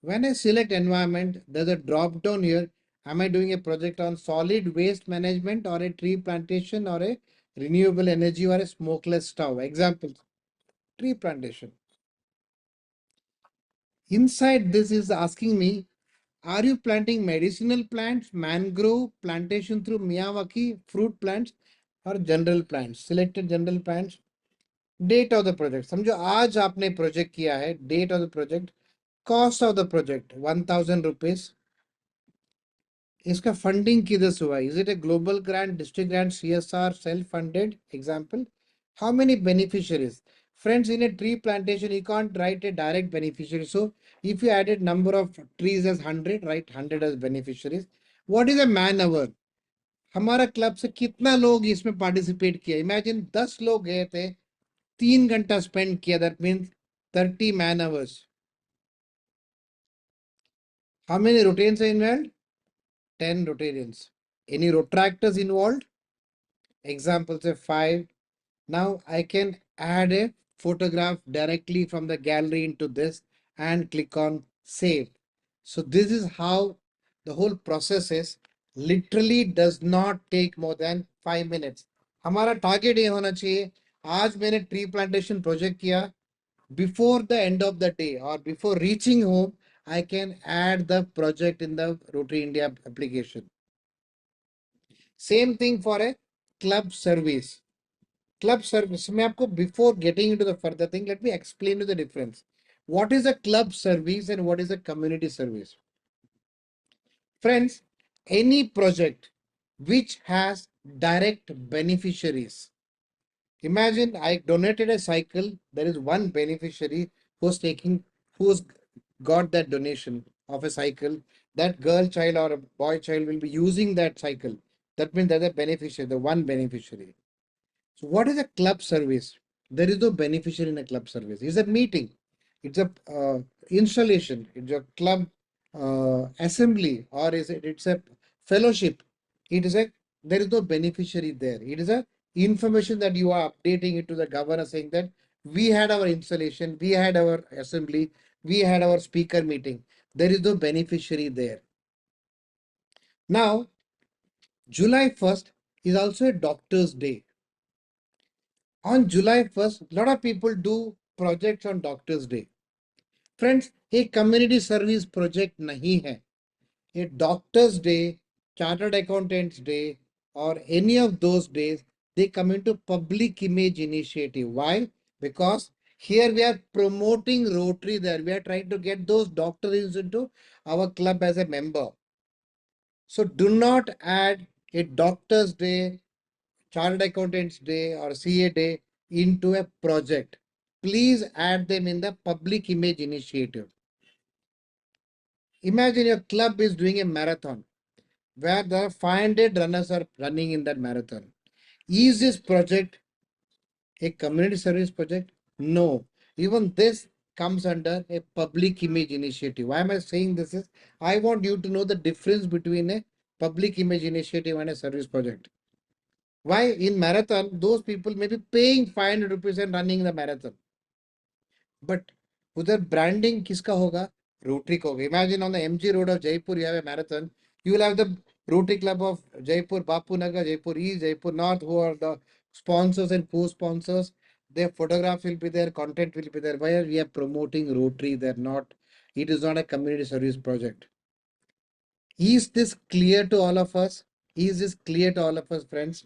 When I select environment, there's a drop down here. Am I doing a project on solid waste management or a tree plantation or a renewable energy or a smokeless stove? Example, tree plantation. Inside this is asking me, are you planting medicinal plants, mangrove, plantation through Miyawaki, fruit plants or general plants? Selected general plants. Date of the project. समझो आज आपने project किया है. Date of the project. Cost of the project 1000 rupees. इसका funding किधर से हुआ? Is it a global grant, district grant, CSR, self-funded? Example. How many beneficiaries? Friends, in a tree plantation, you can't write a direct beneficiary. So if you added number of trees as 100, write 100 as beneficiaries. What is a man hour? हमारा club से कितना लोग इसमें participate किया? Imagine 10 लोग गए थे, 3 घंटा स्पेंड किया. That means 30 man hours. How many Rotarians are involved? 10 Rotarians. Any Rotractors involved? Example say 5. Now I can add a photograph directly from the gallery into this and click on save. So this is how the whole process is. Literally does not take more than 5 minutes. हमारा target ये होना चाहिए, आज मैंने tree plantation project किया, before the end of the day or before reaching home, I can add the project in the Rotary India application. Same thing for a club service. Club service, मैं आपको before getting into the further thing, let me explain you the difference. What is a club service and what is a community service? Friends, any project which has direct beneficiaries. Imagine I donated a cycle. There is one beneficiary who's got that donation of a cycle. That girl child or a boy child will be using that cycle. That means they're the beneficiary, the one beneficiary. So what is a club service? There is no beneficiary in a club service. It's a meeting. It's a installation. It's a club assembly, or it's a fellowship. It is a there is no beneficiary there. It is a information that you are updating it to the governor saying that we had our installation, we had our assembly, we had our speaker meeting. There is no beneficiary there. Now, July 1st is also a doctor's day. On July 1st, a lot of people do projects on Doctor's Day. Friends, a community service project nahi hai. A Doctor's Day, Chartered Accountants Day, or any of those days, they come into public image initiative. Why? Because here we are promoting Rotary there. We are trying to get those doctors into our club as a member. So do not add a Doctor's Day, Chartered Accountants Day or CA Day into a project. Please add them in the public image initiative. Imagine your club is doing a marathon where the 500 runners are running in that marathon. Is this project a community service project? No. Even this comes under a public image initiative. Why am I saying this is? I want you to know the difference between a public image initiative and a service project. Why in marathon, those people may be paying 500 rupees and running the marathon. But उधर branding किसका होगा? Rotary का होगा. Imagine on the MG Road of Jaipur, you have a marathon. You will have the Rotary Club of Jaipur, Bapu Nagar, Jaipur East, Jaipur North, who are the sponsors and co-sponsors. Their photographs will be there, content will be there. Why we are promoting Rotary? They're not. It is not a community service project. Is this clear to all of us? Is this clear to all of us, friends?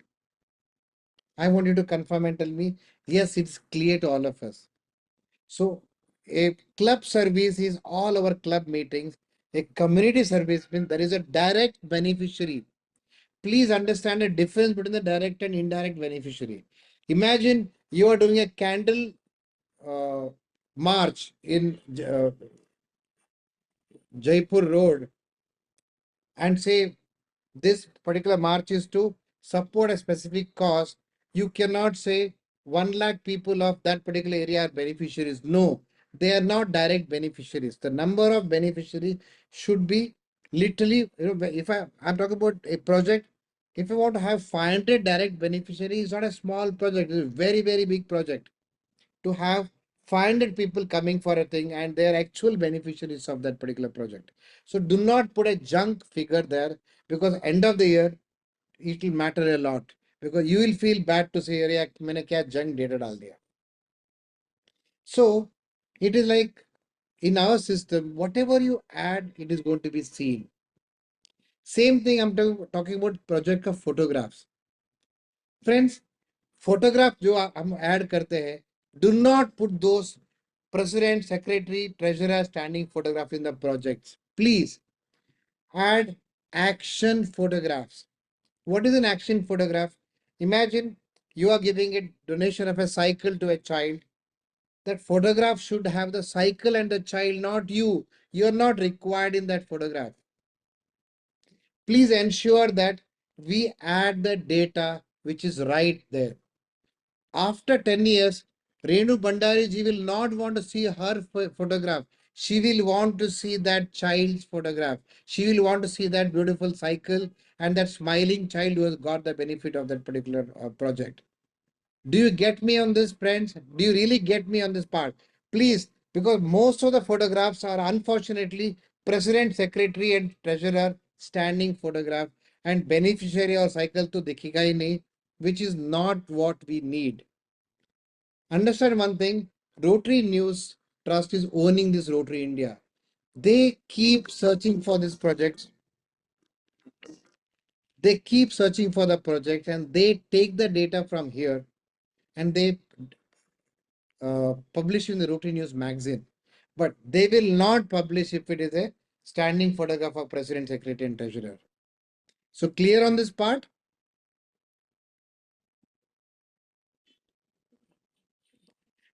I want you to confirm and tell me, yes, it's clear to all of us. So a club service is all our club meetings. A community service means there is a direct beneficiary. Please understand the difference between the direct and indirect beneficiary. Imagine you are doing a candle march in Jaipur Road and say this particular march is to support a specific cause. You cannot say 1 lakh people of that particular area are beneficiaries. No, they are not direct beneficiaries. The number of beneficiaries should be literally, if I'm talking about a project, if you want to have 500 direct beneficiaries, it's not a small project, it's a very, very big project. To have 500 people coming for a thing and they are actual beneficiaries of that particular project. So do not put a junk figure there, because end of the year it will matter a lot, because you will feel bad to say अरे मैंने क्या junk data डाल दिया. So it is like in our system, whatever you add, it is going to be seen. Same thing I'm talking about project of photographs. Friends, photograph जो हम add करते हैं, do not put those president, secretary, treasurer standing photograph in the projects. Please add action photographs. What is an action photograph? Imagine you are giving a donation of a cycle to a child. That photograph should have the cycle and the child, not you. You are not required in that photograph. Please ensure that we add the data which is right there. After 10 years, Renu Bandari ji will not want to see her photograph. She will want to see that child's photograph. She will want to see that beautiful cycle and that smiling child who has got the benefit of that particular project. Do you get me on this, friends? Do you really get me on this part? Please, because most of the photographs are unfortunately president, secretary and treasurer standing photograph, and beneficiary or cycle to dikhega hi nahi, which is not what we need. Understand one thing, Rotary News Trust is owning this Rotary India. they keep searching for this project. They keep searching for the project and they take the data from here and they publish in the Rotary News magazine. But they will not publish if it is a standing photograph of President, Secretary, and Treasurer. So clear on this part?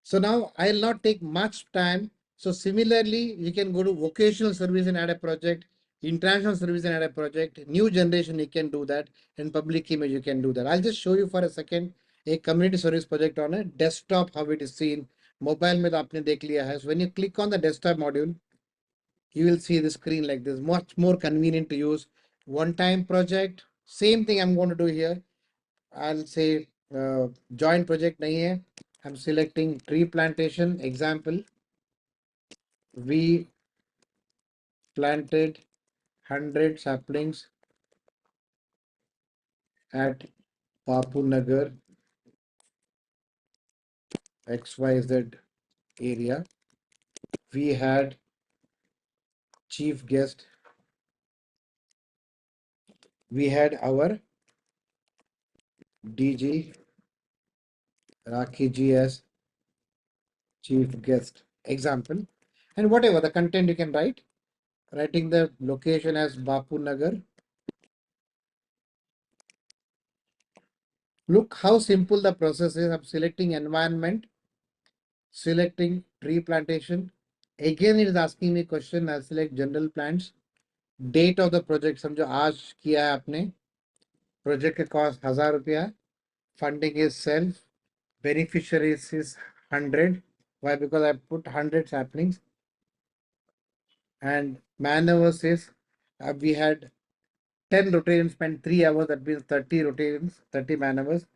So now I'll not take much time. So similarly, you can go to vocational service and add a project, international service and add a project, new generation, you can do that, and public image, you can do that. I'll just show you for a second a community service project on a desktop, how it is seen. Mobile में तो आपने देख लिया है. So when you click on the desktop module, you will see the screen like this, much more convenient to use. One-time project, same thing I'm going to do here. I'll say joint project nahi hai. I'm selecting tree plantation example. We planted 100 saplings at Bapu Nagar XYZ area. We had chief guest. We had our DG Rakhi ji as chief guest example, and whatever the content you can write, writing the location as Bapu Nagar. Look how simple the process is of selecting environment, selecting tree plantation. Again, it is asking me question. I'll select general plants. Date of the project, समझो आज किया है आपने. Project के cost 1000 रुपया. Funding is self. Beneficiaries is 100. Why? Because I put 100 saplings. And man hours is we had 10 Rotarians spent 3 hours. That means 30 Rotarians, 30 man hours.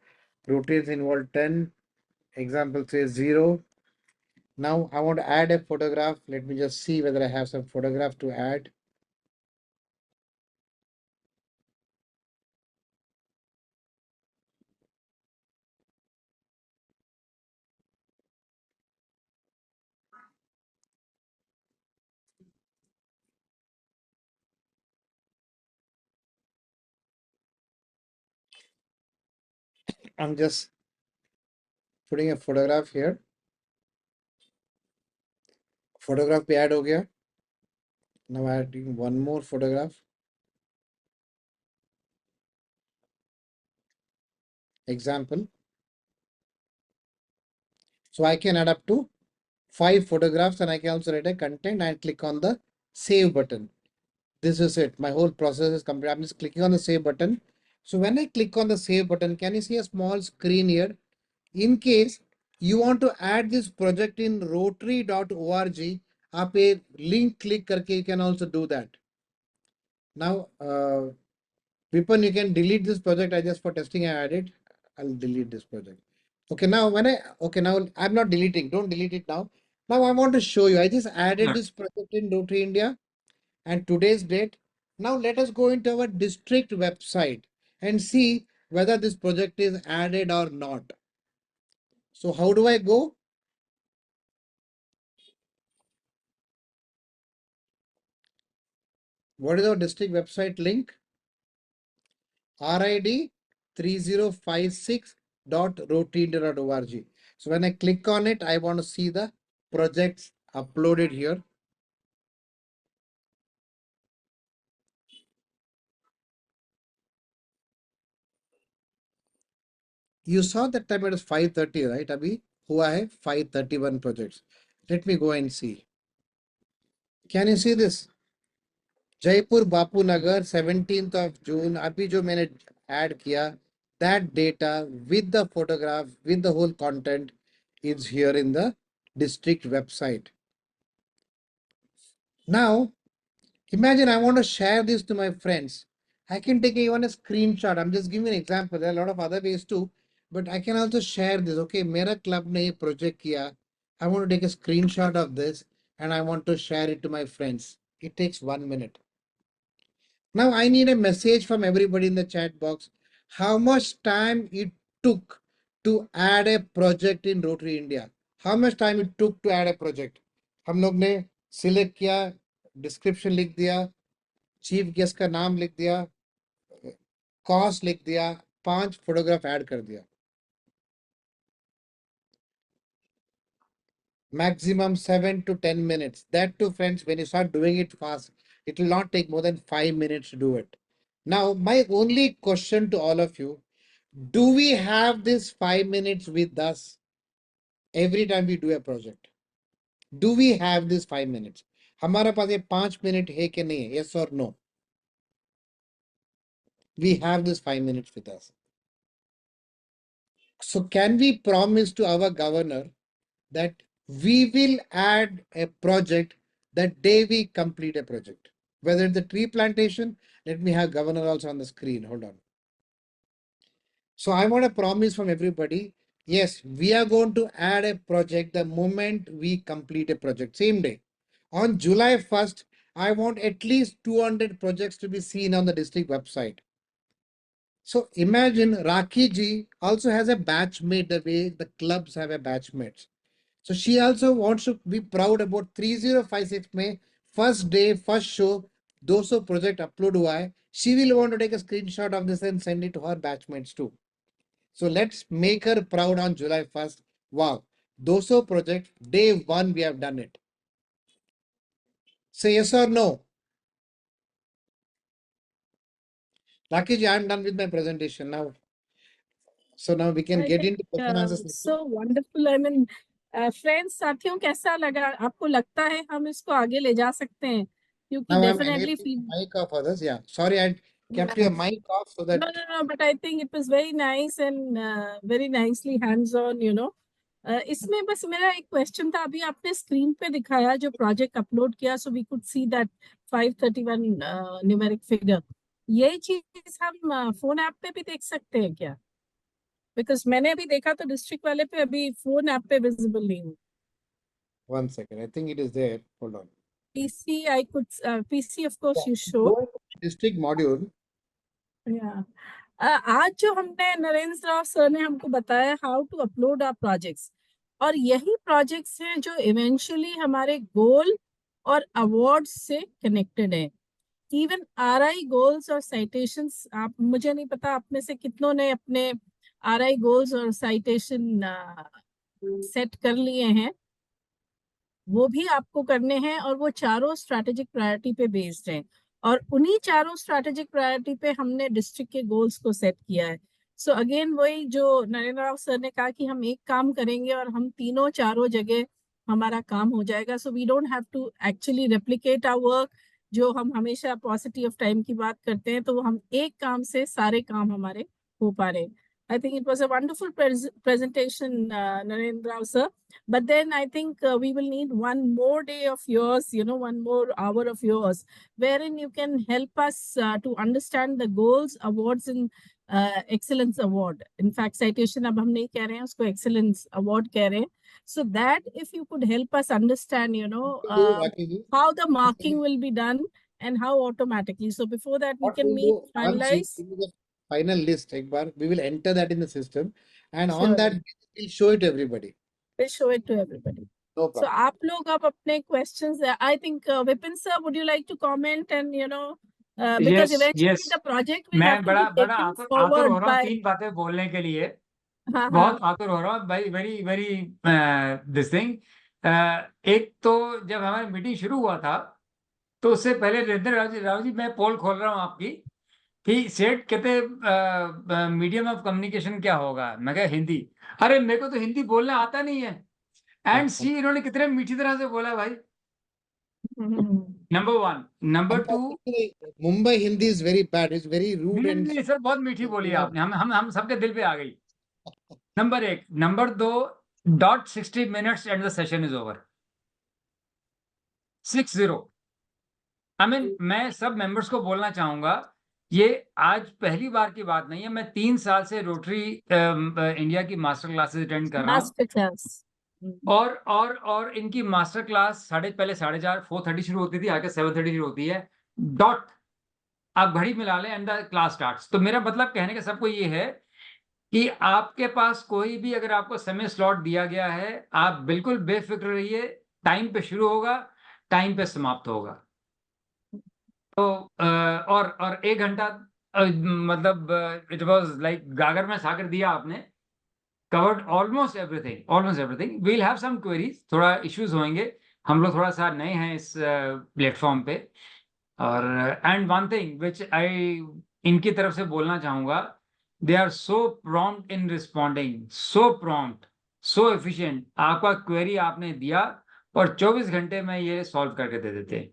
Rotarians involved 10. Example says 0. Now I want to add a photograph. Let me just see whether I have some photograph to add. I'm just putting a photograph here. Photograph पे add हो गया. Now adding one more photograph. Example. So I can add up to 5 photographs and I can also write a content and click on the save button. This is it. My whole process is complete. I'm just clicking on the save button. So when I click on the save button, can you see a small screen here? In case you want to add this project in rotary.org, आप एक link click करके you can also do that. Now, Vipin, you can delete this project. I just for testing I added. I'll delete this project. Okay, now now I'm not deleting. Don't delete it now. Now I want to show you. I just added Sure. this project in Rotary India and today's date. Now let us go into our district website and see whether this project is added or not. So how do I go? What is our district website link? RID 3056.rotaryindia.org. So when I click on it, I want to see the projects uploaded here. You saw that time it was 530, right? Abhi hua hai 531 projects. Let me go and see. Can you see this? Jaipur Bapu Nagar 17th of June. अभी जो मैंने add किया, that data with the photograph with the whole content is here in the district website. Now imagine I want to share this to my friends. I can take even a screenshot. I'm just giving an example. There are a lot of other ways too, but I can also share this. Okay, मेरा club ने ये project किया. I want to take a screenshot of this and I want to share it to my friends. It takes 1 minute. Now I need a message from everybody in the chat box. How much time it took to add a project in Rotary India? How much time it took to add a project? हम लोग ने select किया description लिख दिया, chief guest का नाम लिख दिया, कॉस्ट लिख दिया, 5 फोटोग्राफ ऐड कर दिया. Maximum 7 to 10 minutes. That too, friends, when you start doing it fast, it will not take more than 5 minutes to do it. Now, my only question to all of you, do we have this 5 minutes with us every time we do a project? Do we have this 5 minutes? हमारे पास ये 5 minute है कि नहीं? Yes or no? We have this 5 minutes with us. So can we promise to our governor that we will add a project the day we complete a project? Whether it's a tree plantation, let me have governor also on the screen. Hold on. So I want a promise from everybody. Yes, we are going to add a project the moment we complete a project, same day. On July 1st, I want at least 200 projects to be seen on the district website. So imagine Rakhi ji also has a batchmate the way the clubs have a batchmates. So she also wants to be proud about 3056 में first day, first show, 200 project upload हुआ है. She will want to take a screenshot of this and send it to her batchmates too. So let's make her proud on July 1st. Wow, 200 project, day 1 we have done it. Say yes or no. Rakhi ji, I'm done with my presentation now. So now we can I get think, into question answer session. so wonderful. I mean, friends, साथियों कैसा लगा? आपको लगता है हम इसको आगे ले जा सकते हैं? क्योंकि Now I'm definitely enabling feel. the mic off others. Yeah, sorry, I kept your mic off so that. No, but I think it was very nice and very nicely hands-on, you know. इसमें बस मेरा एक question था, अभी आपने screen पे दिखाया जो प्रोजेक्ट अपलोड किया, so we could see that 531 numeric figure. यही चीज हम फोन ऐप पे भी देख सकते हैं क्या? बिकॉज मैंने अभी देखा तो डिस्ट्रिक्ट वाले पे अभी फोन ऐप पे विजिबल नहीं हूँ. 1 second, I think it is there. Hold on. PC I could PC of course Yeah, you showed. go to district module. Yeah. आज जो हमने नरेंद्र राव सर ने हमको बताया how to upload our projects, और यही प्रोजेक्ट्स हैं जो इवेंचुअली हमारे गोल और अवार्ड्स से कनेक्टेड है. इवन RI गोल्स और साइटेशंस, आप मुझे नहीं पता आप में से कितनों ने अपने RI गोल्स और साइटेशन सेट कर लिए हैं, वो भी आपको करने हैं, और वो चारों स्ट्रैटेजिक प्रायोरिटी पे बेस्ड हैं, और उन्हीं चारों स्ट्रैटेजिक प्रायोरिटी पे हमने डिस्ट्रिक्ट के गोल्स को सेट किया है. सो अगेन वही जो नरेंद्र राव सर ने कहा कि हम एक काम करेंगे और हम तीनों चारों जगह हमारा काम हो जाएगा. So we don't have to actually replicate our work, जो हम हमेशा पॉजिटिव ऑफ टाइम की बात करते हैं, तो हम एक काम से सारे काम हमारे हो पा रहे हैं. I think it was a wonderful presentation, Narendra Rao sir. But then I think we will need one more day of yours, you know, one more hour of yours, wherein you can help us to understand the goals, awards, and excellence award. In fact, citation अब हम नहीं कह रहे हैं, उसको excellence award कह रहे हैं. So that if you could help us understand, you know, Rakhi ji, how the marking will be done and how automatically. So before that, we what can we'll meet, do, once you finalize. give me the final list, एक बार, we will enter that in the system, and on Sure. that we'll show it to everybody. We'll show it to everybody. No So problem. आप लोग अब अपने questions, I think Vipin sir, would you like to comment? And you know, because Yes, eventually yes. the project will मैं have to बड़ा be बड़ा taken आतुर forward हो रहा हूँ by. 3 बातें बोलने के लिए. हाँ बहुत आतुर हो रहा हूँ भाई. Very very this thing. एक तो जब हमारी मीटिंग शुरू हुआ था, तो उससे पहले नरेंद्र राव जी मैं पोल खोल रहा हूँ आपकी कि सेठ कहते मीडियम ऑफ कम्युनिकेशन क्या होगा. मैं कहा हिंदी. अरे मेरे को तो हिंदी बोलना आता नहीं है. एंड सी इन्होंने कितने मीठी तरह से बोला भाई. Number 1. Number 2, Mumbai Hindi is very bad. It's very rude and. नहीं सर, बहुत मीठी बोली आपने. हम सबके दिल पे आ गई. Number 1. Number 2, dot 60 minutes and the session is over. 60. I mean मैं सब मेंबर्स को बोलना चाहूंगा, ये आज पहली बार की बात नहीं है. मैं 3 साल से रोटरी इंडिया की मास्टर क्लासेस अटेंड कर रहा हूँ. Master class. और इनकी मास्टर क्लास पहले 4:30 4:30 शुरू होती थी, आके 7:30 शुरू होती है. डॉट आप घड़ी मिला लें एंड द क्लास स्टार्ट्स. तो मेरा मतलब कहने का सबको ये है कि आपके पास कोई भी अगर आपको समय स्लॉट दिया गया है, आप बिल्कुल बेफिक्र रहिए. टाइम पे शुरू होगा, टाइम पे समाप्त होगा. तो और 1 घंटा मतलब इट वाज लाइक गागर में सागर दिया आपने, covered almost everything. We'll have some queries, थोड़ा इश्यूज होंगे, हम लोग थोड़ा सा नए हैं इस प्लेटफॉर्म पे। और and one thing which I इनकी तरफ से बोलना चाहूंगा, they are so prompt in responding, so prompt, so efficient. आपका क्वेरी आपने दिया और 24 घंटे में ये सॉल्व करके दे देते हैं।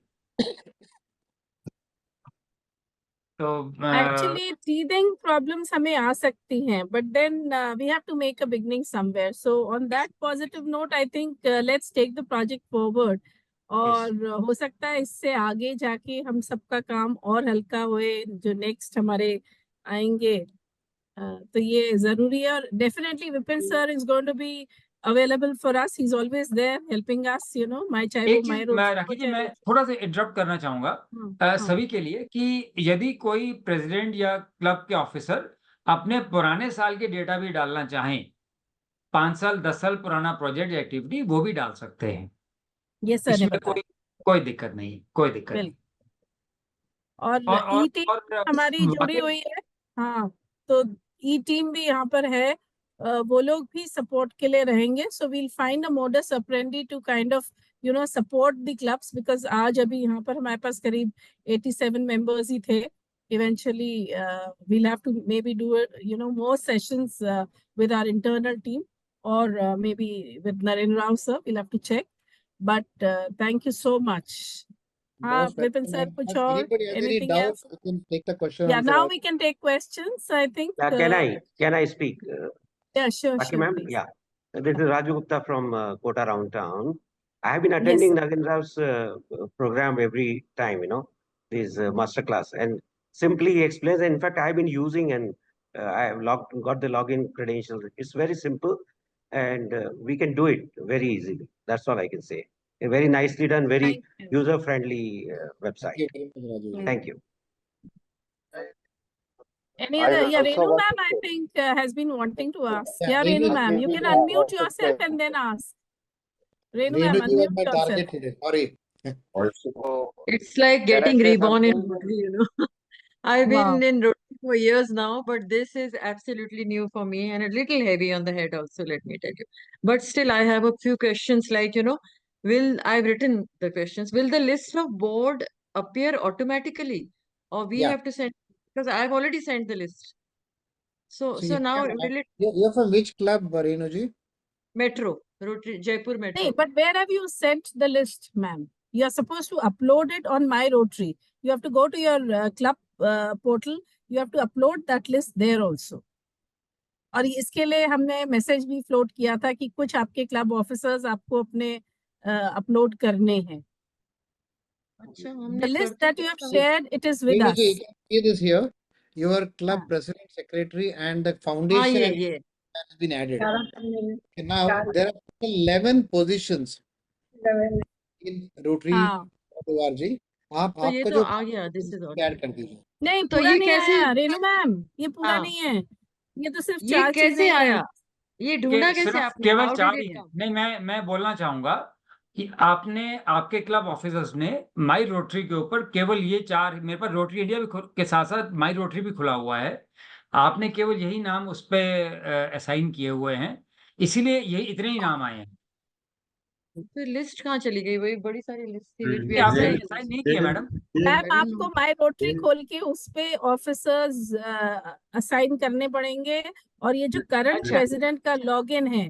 तो एक्चुअली टीथिंग प्रॉब्लम्स हमें आ सकती हैं, but then we have to make a beginning somewhere. So on that positive note I think let's take the project forward. और हो सकता है इससे आगे जाके हम सबका काम और हल्का हुए, जो नेक्स्ट हमारे आएंगे। तो ये जरूरी है। और definitely Vipin sir is going to be available for us, he is always there helping us, you know, चाहे वो एक माई चीज रोड मैं राखी जी, मैं थोड़ा सा इंटरप्ट करना चाहूंगा सभी के लिए, कि यदि कोई प्रेसिडेंट या क्लब के ऑफिसर अपने पुराने साल के डेटा भी डालना चाहें, 5 साल 10 साल पुराना प्रोजेक्ट या एक्टिविटी, वो भी डाल सकते हैं। ये सर ने इसमें बताया। कोई दिक्कत नहीं, कोई दिक्कत नहीं। और ई टीम और हमारी जुड़ी हुई है। हाँ, तो ई टीम भी यहाँ पर है, वो लोग भी सपोर्ट के लिए रहेंगे। So we'll find a modus operandi to kind of you know support the clubs, because आज अभी यहाँ पर हमारे पास करीब 87 मेंबर्स ही थे। Eventually we'll have to maybe do you know more sessions with our internal team, or maybe with Narendra Rao sir. We'll have to check, but thank you so much. हाँ, Most Vipin welcome. sir, And कुछ if और, anybody has any anything doubt, else? you can take the question Yeah, answer. now we can take questions, I think. Can I speak? Yeah, sure, Lucky sure, ma'am? please. Yeah. This is Raju Gupta from Kota Round Town. I have been Yes, attending sir. Nagin Rao's program every time, this master class, and simply he explains. In fact, I have been using, and I have got the login credentials. It's very simple, and we can do it very easily. That's all I can say. A very nicely done, very Thank you. user-friendly Thank website. you very much, Raju. Thank you. Any I other? Yeah, also Renu want ma'am, to I say, think has been wanting to ask. Yeah, Yeah, Renu Renu, ma'am, you can yeah, unmute want to yourself say, and then ask. Renu Renu, ma'am, you are unmute my yourself. target today. Sorry. also, It's like can I getting say reborn in something? Rotary, you know. I've Wow. been in Rotary for years now, but this is absolutely new for me and a little heavy on the head also, let me tell you. But still, I have a few questions like, I've written the questions. Will the list of board appear automatically or we Yeah. have to send, because I've already sent the list. So you now can, will it, you're from which club, Renu ji? Metro, Rotary, Jaipur Hey, Metro. but where have you sent the list, ma'am? You are supposed to upload it on My Rotary. You have to go to your club portal. You have to upload that list there also. और इसके लिए हमने message भी float किया था कि कुछ आपके क्लब ऑफिसर्स आपको अपने अपलोड करने हैं. अच्छा, The हमने list कर that तो you have दिया। shared, it is with Renu us. ji, you can see this here. Your club हाँ. president, secretary, and the हाँ, foundation ये has been added. सारा Okay, now, there are 11 positions in हाँ. Rotary.org. आप तो ये आपका तो जो आ गया, दिस इज ऐड कर दीजिए. नहीं, तो पूरा ये नहीं कैसे आया रेनू मैम, ये पूरा हाँ नहीं है. ये तो सिर्फ ये 4 कैसे चीजें हैं. आया, ये ढूंढा के कैसे सिर्फ आपने, केवल हाउ 4 डिड ही इट हैं। कम? नहीं, मैं बोलना चाहूंगा कि आपने, आपके क्लब ऑफिसर्स ने माई रोटरी के ऊपर केवल ये 4, मेरे पास रोटरी इंडिया भी के साथ साथ माई रोटरी भी खुला हुआ है, आपने केवल यही नाम उस पे असाइन किए हुए हैं, इसीलिए यही इतने ही नाम आए हैं। फिर लिस्ट कहाँ चली गई? वही बड़ी सारी लिस्ट थी व्हिच वी ये आपने असाइन। असाइन नहीं किया मैडम। मैम आपको माई रोटरी खोल के उस पे ऑफिसर्स असाइन करने पड़ेंगे, और ये जो करंट अच्छा प्रेसिडेंट का लॉगिन है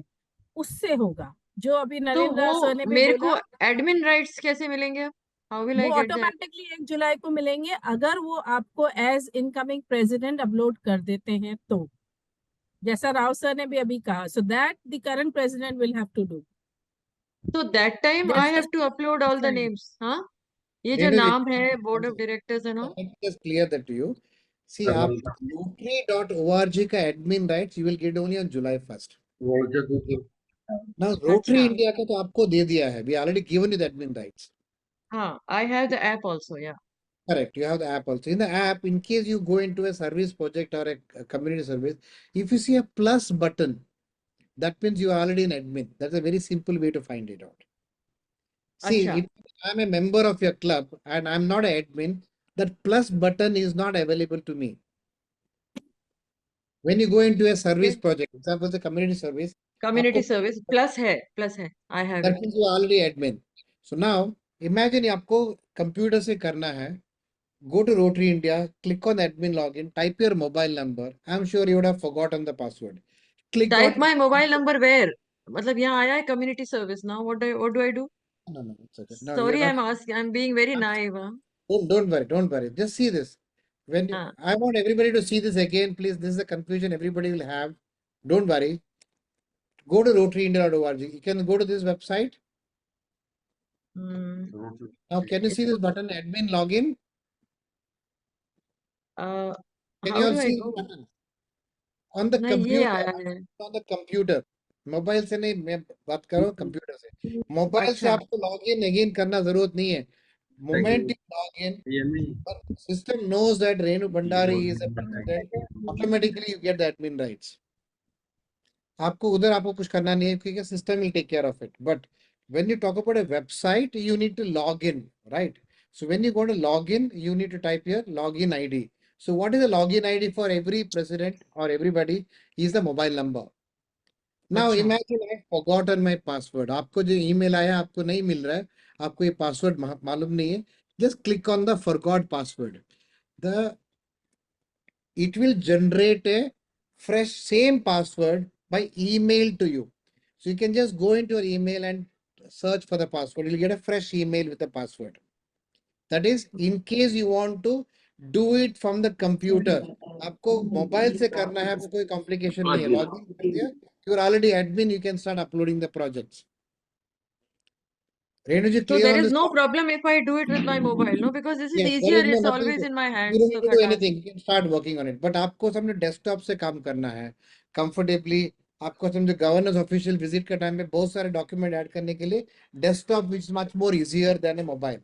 उससे होगा, जो अभी तो नरेंद्र वो सर ने भी मेरे बोला. को एडमिन राइट्स कैसे मिलेंगे? हाउ विल वो आई गेट दैट? ऑटोमेटिकली 1 जुलाई को मिलेंगे अगर वो आपको एज इनकमिंग प्रेसिडेंट अपलोड कर देते हैं तो, जैसा राव सर ने भी अभी कहा. So that the current president will have to do. तो that time I have to upload all the names. हाँ, ये जो Renu ji, नाम है board of directors and all. let me just clear that to you. See, आप Rotary.org का admin rights you will get only on July 1st. Now Rotary अच्छा India का तो आपको दे दिया है. We already given you the admin rights. हाँ, I have the app also. या Correct. You have the app also. In the app, in case you go into a service project or a community service, if you see a plus button, that means you are already an admin. That's a very simple way to find it out. See, अच्छा if I'm a member of your club and I'm not an admin, that plus button is not available to me. When you go into a service Okay. project, example the community service, Community आपको service plus hai. I have that it. means you are already admin. So now imagine आपको computer से करना है. Go to Rotary India, click on admin login, type your mobile number. I'm sure you would have forgotten the password. Click Type on. my mobile number where? मतलब यहाँ आया है community service now. What do I do? No, it's okay. No, you're Sorry, not. I'm being very naive. Huh? Don't worry. Just see this. When you, हाँ. I want everybody to see this again, please. This is a confusion everybody will have. Don't worry. Go to rotaryindia.org. You can go to this website. Hmm. Now, can you see this button, admin login? Can you How all do I see this go? button? On the नहीं ये computer. आया है. On the computer. Mobile से नहीं, मैं बात कर रहा हूँ कंप्यूटर से. मोबाइल से अच्छा. आपको लॉगिन अगेन करना जरूरत नहीं है. Moment you log in, but system knows that Renu Bhandari is a president. Automatically you get the admin rights. आपको उधर आपको कुछ करना नहीं है क्योंकि system will take care of it. But when you talk about a website, you need to log in, right? So when you go to log in, you need to type your login ID. So what is the login ID for every president or everybody? Is the mobile number. Now अच्छा. imagine I have forgotten my password. आपको जो email आया आपको नहीं मिल रहा है, आपको ये password मालूम नहीं है. Just click on the forgot password. It will generate a fresh same password by email to you. So you can just go into your email and search for the password. You'll get a fresh email with the password. That is in case you want to do it from the computer. आपको mobile से करना है, आपको कोई complication नहीं है. Login कर दिया, you're already admin, you can start uploading the projects. Renu ji, So clear there on is this? no problem if I do it with my mobile, no? Because this is Yes, there easier. is no It's nothing always to, in my you hands. don't तो need to do खटाक. anything. You can start working on it. But आपको समझो desktop से काम करना है comfortably. आपको समझो governance official visit के time पे बहुत सारे document add करने के लिए desktop which is much more easier than a mobile.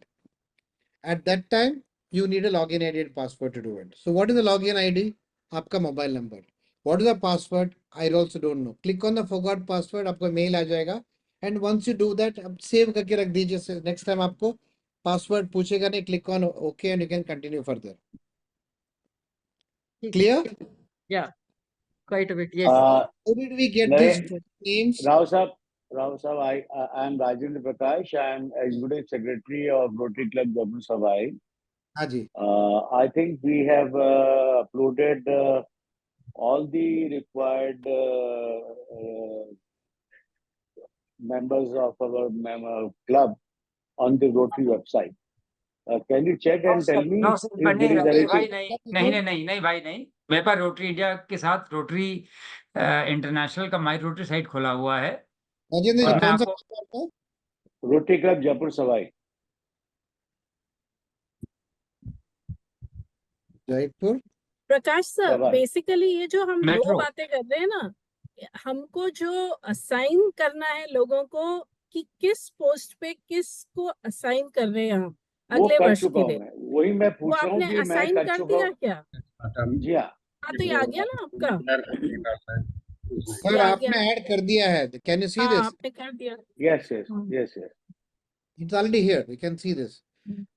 At that time, you need a login ID and password to do it. So what is the login ID? आपका mobile number. What is the password? I also don't know. Click on the forgot password. आपको mail आ जाएगा. And once you do that, अब save करके रख दीजिए. Next time आपको password पूछेगा नहीं. Click on OK and you can continue further. Clear? Yeah, quite a bit. Yes. How did we get these names? Rao Sahab, I am Rajendra Prakash. I am Executive Secretary of Rotary Club Jaipur Savai. हाँ जी. I think we have uploaded all the required members of our club on the Rotary website. Can you check and tell me if there is नहीं भाई anything? नहीं भाई नहीं. मेरे पास rotary India के साथ rotary international का माई रोटरी साइट खोला हुआ है. राजेंद्र जी और मैं कौन सा आपको club आपका? Rotary Club Jaipur Savai. Jaipur. Prakash sir, Savai. Basically ये जो हम दो मेट्रो. बातें कर रहे हैं ना, हमको जो असाइन करना है लोगों को कि किस पोस्ट पे किसको असाइन कर रहे हैं हम वो अगले कर वर्ष चुका के हूँ लिए, मैं. वही मैं वो पूछ रहा हूँ आपने कि मैं असाइन कर कर चुका दिया हूँ. क्या? जी हाँ. हाँ, तो ये आ गया ना आपका, सर ये आ आपने गया. ऐड कर दिया है. Can you see हाँ, this? आपने कर दिया. Yes. It's already here. We can see this.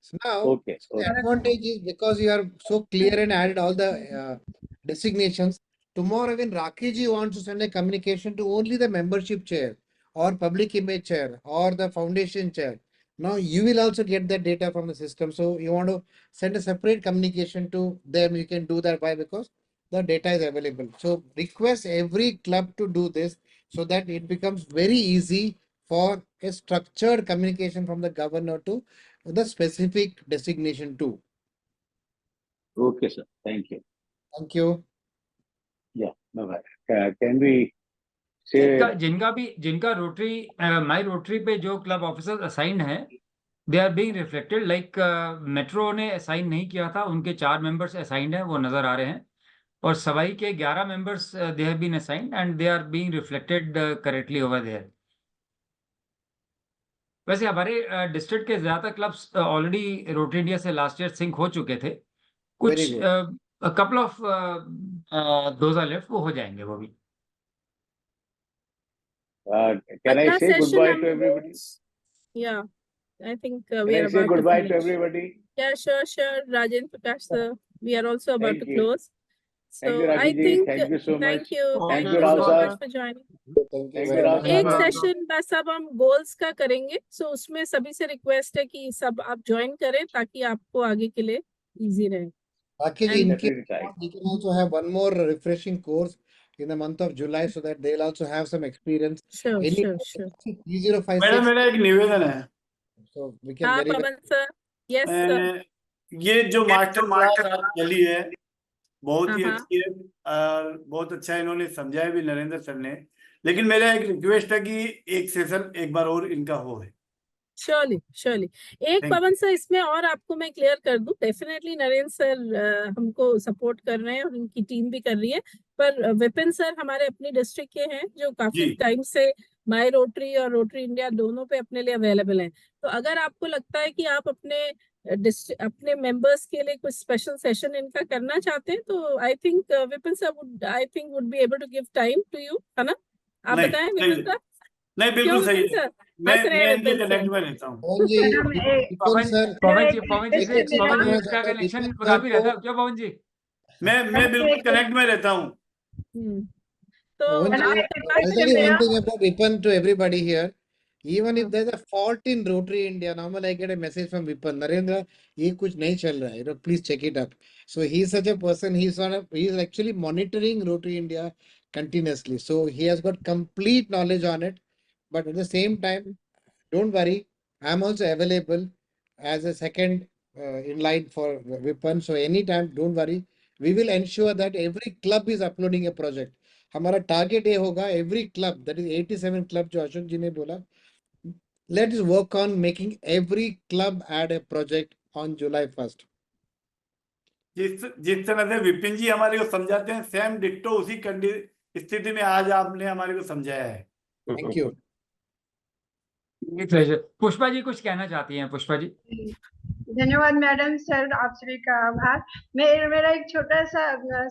So now, Okay. the advantage is because you are so clear and added all the designations. Tomorrow, when Rakhi wants to send a communication to only the membership chair or public image chair or the foundation chair, now you will also get that data from the system. So you want to send a separate communication to them. You can do that. Why? Because the data is available. So request every club to do this so that it becomes very easy for a structured communication from the governor to the specific designation too. Okay, sir. Thank you. Thank you. Yeah. Bye-bye. Can we say जिनका Rotary my Rotary पे जो club officers assigned हैं, they are being reflected. Like metro ने assign नहीं किया था, उनके 4 members assigned हैं, वो नजर आ रहे हैं. और सवाई के 11 members they have been assigned and they are being reflected correctly over there. वैसे हमारे डिस्ट्रिक्ट के ज्यादातर क्लब्स ऑलरेडी रोटरी इंडिया से लास्ट ईयर सिंक हो चुके थे. Very कुछ good. Couple of those are left, वो हो जाएंगे वो भी. can I अगला say सेशन goodbye हम to everybody? या I think Can we are I say about to goodbye to finish. everybody? Yeah, sure, Rajendra Prakash sir. We are also about to Thank you. close. Thank you, So I Rakhi ji. think Thank you so much. thank you Thank so you, Rao sir. much for joining. Thank you Thank So you, very Rao much. sir. एक session बस अब हम goals का करेंगे. So उसमें सभी से request है कि सब आप ज्वाइन करें ताकि आपको आगे के लिए इजी रहे. Rakhi ji, And in case Definitely try. we can also have one more refreshing course in the month of July so that they'll also have some experience. sure. 3056. Madam मेरा एक निवेदन है. So we can हाँ very well. पवन sir. Yes sir. ये जो master class आज चली है बहुत ही हाँ. अच्छी है और बहुत अच्छा इन्होंने समझाया भी नरेंद्र सर ने. लेकिन मेरा एक रिक्वेस्ट है कि एक सेशन एक बार और इनका हो. श्योरली एक Thank पवन सर इसमें और आपको मैं क्लियर कर दूं. डेफिनेटली नरेंद्र सर हमको सपोर्ट कर रहे हैं और उनकी टीम भी कर रही है. पर विपिन सर हमारे अपने डिस्ट्रिक्ट के हैं जो काफी जी. टाइम से माई रोटरी और रोटरी इंडिया दोनों पे अपने लिए अवेलेबल हैं. तो अगर आपको लगता है कि आप अपने मेंबर्स के लिए कुछ स्पेशल सेशन इनका करना चाहते हैं तो I think Vipin sir would be able to give time to you, है ना? आप नहीं, बताएं सही विपिन है. सर. नहीं, क्यों बिल्कुल सही विपिन है. सर? मैं हंस रहे हैं इनके विपिन कनेक्ट सर. में रहता हूँ. पवन जी, Vipin sir, पवन जी Vipin sir, इसका कनेक्शन Vipin sir काफी रहता है को क्यों पवन जी? मैं बिल्कुल कनेक्ट में रहता हूँ. तो Pawan ji, आप I'll tell you one thing about Vipin to everybody here. Even if there's a fault in Rotary India, normally I get a message from Vipin, Narendra, ये कुछ नहीं चल रहा है, you know, please check it up. So he's such a person, he's actually monitoring Rotary India continuously. So he has got complete knowledge on it. But at the same time, don't worry, I'm also available as a second in line for Vipin. So anytime, don't worry. We will ensure that every club is uploading a project. हमारा target ये होगा every club, that is 87 club जो अशोक जी ने बोला, let us work on making every club add a project on July 1st. जिस तरह से विपिन जी हमारे को समझाते हैं सेम डिट्टो उसी स्थिति में आज आपने हमारे को समझाया है. Thank you. पुष्पा जी कुछ कहना चाहती हैं. पुष्पा जी. धन्यवाद मैडम सर, आप सभी का आभार. मेरा एक छोटा सा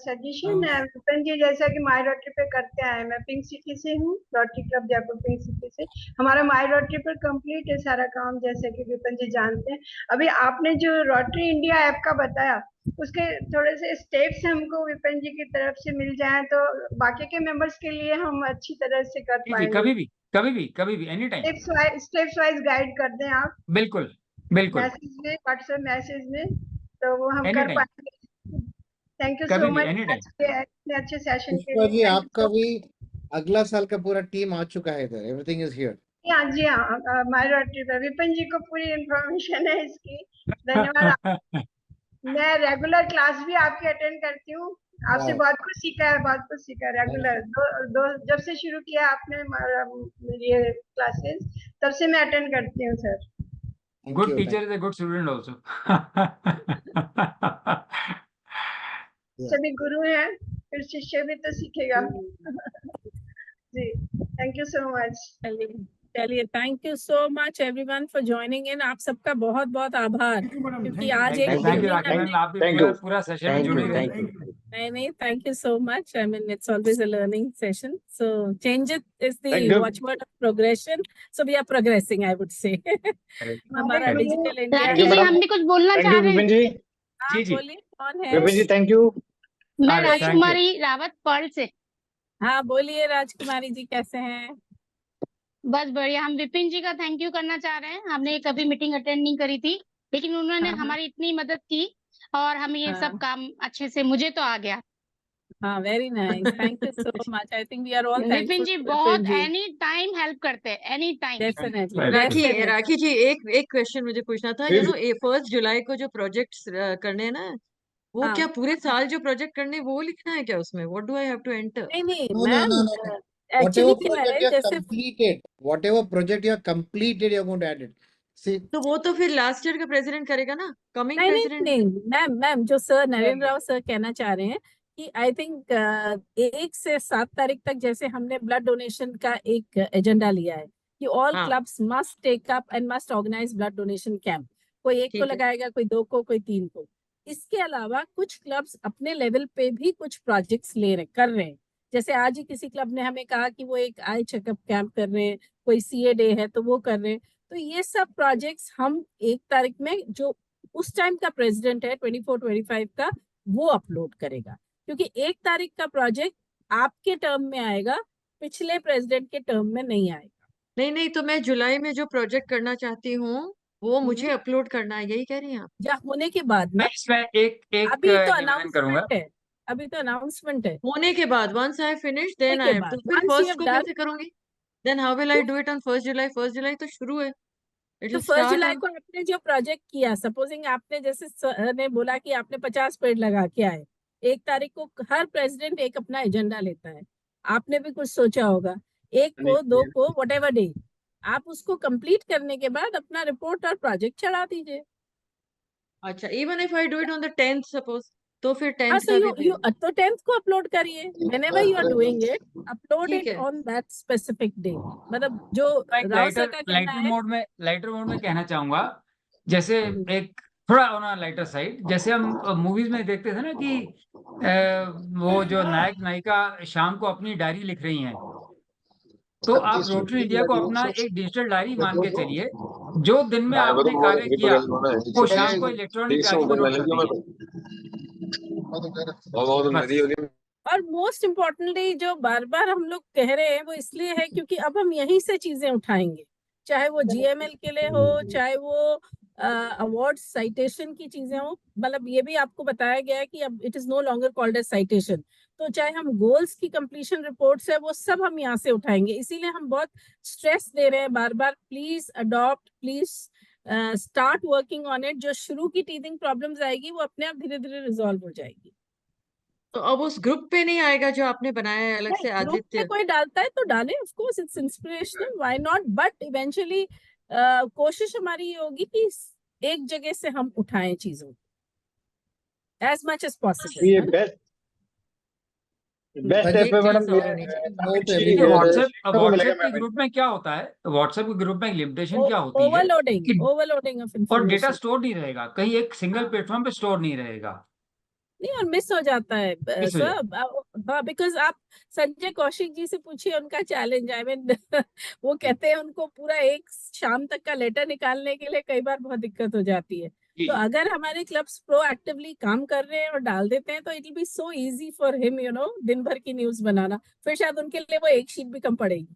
सजेशन है. विपिन जी जैसा कि माई रोटरी पे करते आए, मैं पिंक सिटी से हूँ, rotary club Jaipur pink city से. हमारा माई रोटरी पर कंप्लीट है सारा काम, जैसे कि विपिन जी जानते हैं. अभी आपने जो रोटरी इंडिया ऐप का बताया, उसके थोड़े से स्टेप्स हमको विपिन जी की तरफ से मिल जाए तो बाकी के मेंबर्स के लिए हम अच्छी तरह से कर पाएंगे. कभी भी any time steps wise guide कर दें आप. बिल्कुल मैसेज में, व्हाट्सएप मैसेज में, तो वो हम कर पाएंगे. थैंक यू सो मच इतने अच्छे सेशन के पुष्पा लिए. जी, आपका भी अगला साल का पूरा टीम आ चुका है इधर. Everything is here. जी हाँ, माई रोटरी पे विपिन जी को पूरी इंफॉर्मेशन है इसकी. धन्यवाद. मैं रेगुलर क्लास भी आपकी अटेंड करती हूँ. आपसे बहुत कुछ सीखा है रेगुलर. जब से शुरू किया आपने ये क्लासेस, तब से मैं अटेंड करती हूँ sir. Good teacher is a good student also. सभी गुरु हैं, फिर शिष्य भी तो सीखेगा. जी, थैंक यू सो मच. चलिए, thank you so much everyone for joining in. आप सबका बहुत बहुत आभार क्योंकि आज एक पूरा सेशन में जुड़े रहे. नहीं, thank you so much. I mean it's always a learning session. So change is the watchword of progression. So we are progressing, I would say. हमारा डिजिटल इंडिया. हम भी कुछ बोलना चाह रहे हैं. जी बोलिए, कौन है? विपिन जी, थैंक यू. मैं राजकुमारी रावत पर्ल से. हाँ बोलिए राजकुमारी जी, कैसे हैं? बस बढ़िया. हम विपिन जी का थैंक यू करना चाह रहे हैं. हमने कभी मीटिंग अटेंड नहीं करी थी, लेकिन उन्होंने हमारी इतनी मदद की और हम ये सब काम अच्छे से, मुझे तो आ गया. हाँ, very nice. Thank you so much. I think we are all thankful. Vipin ji बहुत एनी टाइम हेल्प करते हैं, any time. Definitely. Rakhi ji, एक क्वेश्चन मुझे पूछना था. 1 जुलाई को जो प्रोजेक्ट्स करने हैं ना, वो क्या पूरे साल जो प्रोजेक्ट करने वो लिखना है क्या उसमें? What do I have to enter? नहीं No. Ma'am, Whatever project you have completed, you're going to add it. See, तो वो तो फिर लास्ट ईयर का प्रेसिडेंट करेगा ना, कमिंग प्रेसिडेंट. नहीं मैम, जो सर नरेंद्र राव सर कहना चाह रहे हैं कि आई थिंक 1 से 7 तारीख तक जैसे हमने ब्लड डोनेशन का एक एजेंडा लिया है कि all clubs must take up and must organise blood donation camp. कोई 1 को लगाएगा, कोई 2 को, कोई 3 को. इसके अलावा कुछ क्लब्स अपने लेवल पे भी कुछ प्रोजेक्ट्स कर रहे हैं. जैसे आज ही किसी क्लब ने हमें कहा कि वो एक आई चेकअप कैंप कर रहे हैं, कोई CA डे है तो वो कर रहे हैं. तो ये सब प्रोजेक्ट्स हम 1 तारीख में जो उस टाइम का प्रेसिडेंट है 24-25 का, वो अपलोड करेगा, क्योंकि 1 तारीख का प्रोजेक्ट आपके टर्म में आएगा, पिछले प्रेसिडेंट के टर्म में नहीं आएगा। नहीं, तो मैं जुलाई में जो प्रोजेक्ट करना चाहती हूँ वो मुझे अपलोड करना है, यही कह रही हैं आप? या होने के बाद ना, मैं इसमें एक अभी तो निवेदन करूंगा। अनाउंसमेंट है, अभी तो अनाउंसमेंट है। होने के बाद, once I finish then होने I के have बाद, to, फिर once you फर्स्ट have को done, कैसे करूंगी? Then how will I do it on 1st July? 1st July तो शुरू है, it तो will 1 start जुलाई on. को आपने जो प्रोजेक्ट किया, सपोजिंग आपने जैसे सर ने बोला कि आपने 50 पेड़ लगा के आए, 1 तारीख को हर प्रेसिडेंट एक अपना एजेंडा लेता है, आपने भी कुछ सोचा होगा, 1 को 2 को व्हाटएवर डे, आप उसको कंप्लीट करने के बाद अपना रिपोर्ट और प्रोजेक्ट चढ़ा दीजिए। अच्छा, even if I do it on the 10th suppose, तो फिर हाँ, 10th so का you भी तो 10th को अपलोड करिए, whenever you are doing it, upload ठीक it है। on that specific day। मतलब जो मैं एक राव सर का कहना है, लाइटर मोड में कहना चाहूंगा, जैसे एक थोड़ा ऑन लाइटर साइड, जैसे हम मूवीज में देखते थे ना कि वो जो नायक नायिका शाम को अपनी डायरी लिख रही हैं, तो आप रोटरी इंडिया को अपना एक डिजिटल डायरी मान के चलिए, जो दिन में आपने कार्य किया वो शाम को इलेक्ट्रॉनिक डायरी में नोट कर दीजिए। और मोस्ट इम्पोर्टेंटली जो बार बार हम लोग कह रहे हैं वो इसलिए है क्योंकि अब हम यहीं से चीजें उठाएंगे, चाहे वो GML के लिए हो, चाहे वो अवार्ड साइटेशन की चीजें हो, मतलब ये भी आपको बताया गया है कि अब it is no longer called as citation, तो चाहे हम गोल्स की कंप्लीशन रिपोर्ट्स है वो सब हम यहाँ से उठाएंगे। इसीलिए हम बहुत स्ट्रेस दे रहे हैं बार बार, please adopt, please start working on it. जो शुरू की टीथिंग प्रॉब्लम्स आएगी वो अपने आप धीरे धीरे रिजॉल्व हो जाएगी। तो अब उस ग्रुप पे नहीं आएगा जो आपने बनाया है अलग से? ग्रुप में आदित्य, कोई डालता है तो डाले, of course it's inspirational, why not, but eventually कोशिश हमारी ये होगी कि एक जगह से हम उठाएं चीजों को एज मच एज पॉसिबल। ये बेस्ट ऐप है मैडम। व्हाट्सएप के ग्रुप में क्या होता है, व्हाट्सएप के ग्रुप में लिमिटेशन क्या होती है, ओवरलोडिंग ऑफ और इंफॉर्मेशन, डेटा स्टोर नहीं रहेगा, कहीं एक सिंगल प्लेटफॉर्म पे स्टोर नहीं रहेगा, नहीं, और मिस हो जाता है मिस हो जाता सब। हाँ, बिकॉज आप संजय कौशिक जी से पूछिए, उनका चैलेंज, आई मीन वो कहते हैं उनको पूरा एक शाम तक का लेटर निकालने के लिए कई बार बहुत दिक्कत हो जाती है। तो अगर हमारे क्लब्स प्रोएक्टिवली काम कर रहे हैं और डाल देते हैं तो it will be so easy for him, you know, दिन भर की न्यूज बनाना, फिर शायद उनके लिए वो एक शीट भी कम पड़ेगी।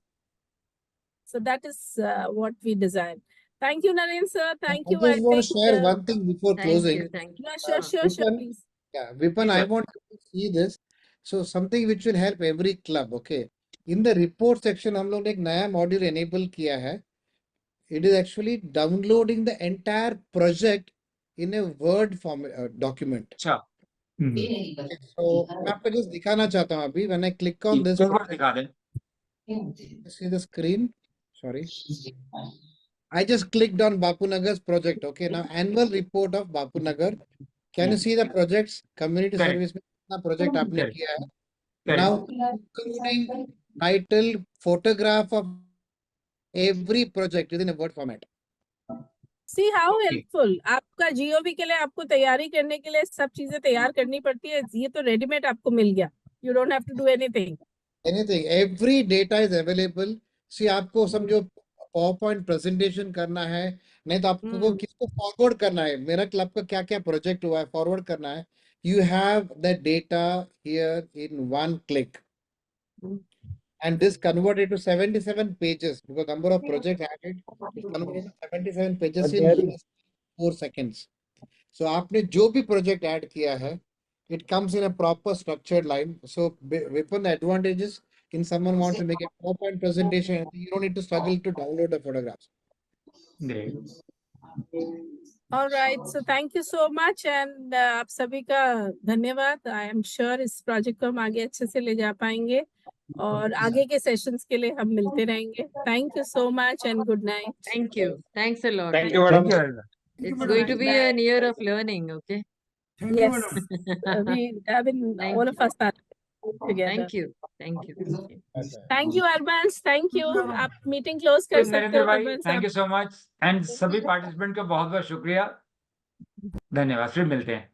So that is what we desire. Thank you, Naren sir. Thank you. I just want to share one thing before closing. Thank you. Yeah, sure, please. Yeah, Vipan, I want to see this. So something which will help every club, okay? In the report section, हम लोग ने एक नया module enable किया है. It is actually downloading the entire project in a Word form document. अच्छा, So मैं आपको just दिखाना चाहता हूँ अभी. When I click on this, दिखा दें। see the screen. Sorry. I just clicked on Bapu Nagar's project. Okay, now annual report of Bapu Nagar. Can you see the projects? Community Correct. service में कितना project आपने Correct. किया है? Correct. Now, including title, photograph of every project within a Word format. See how helpful, आपका GOV के लिए आपको तैयारी करने के लिए सब चीजें तैयार करनी पड़ती है, ये तो रेडीमेड आपको मिल गया, you don't have to do anything. Anything, every data is available. See, आपको समझो PowerPoint presentation करना है, नहीं तो आपको वो किसको फॉरवर्ड करना है, मेरा क्लब का क्या क्या प्रोजेक्ट हुआ है फॉरवर्ड करना है, you have the data here in one click. And this converted to 77 pages because number of projects added is converted to 77 pages in just 4 seconds. So आपने जो भी project add किया है, it comes in a proper structured line. So Vipin, the advantages in someone wants to make a PowerPoint presentation, you don't need to struggle to download the photographs. All right, so thank you so much and आप सभी का धन्यवाद। I am sure इस project को हम आगे अच्छे से ले जा पाएंगे और आगे के सेशंस के लिए हम मिलते रहेंगे। Thank you so much and good night. Thank you. Thanks a lot. Thank you, madam. It's going to be an year of learning, okay? Yes, I mean, all of us are together. Thank you. Thank you. Thank you, Arbanz. Thank you. आप meeting close कर सकते नरेंद्र हो, भाई, Arbanz thank you साहब। So much, and सभी participant का बहुत बहुत शुक्रिया, धन्यवाद, फिर मिलते हैं।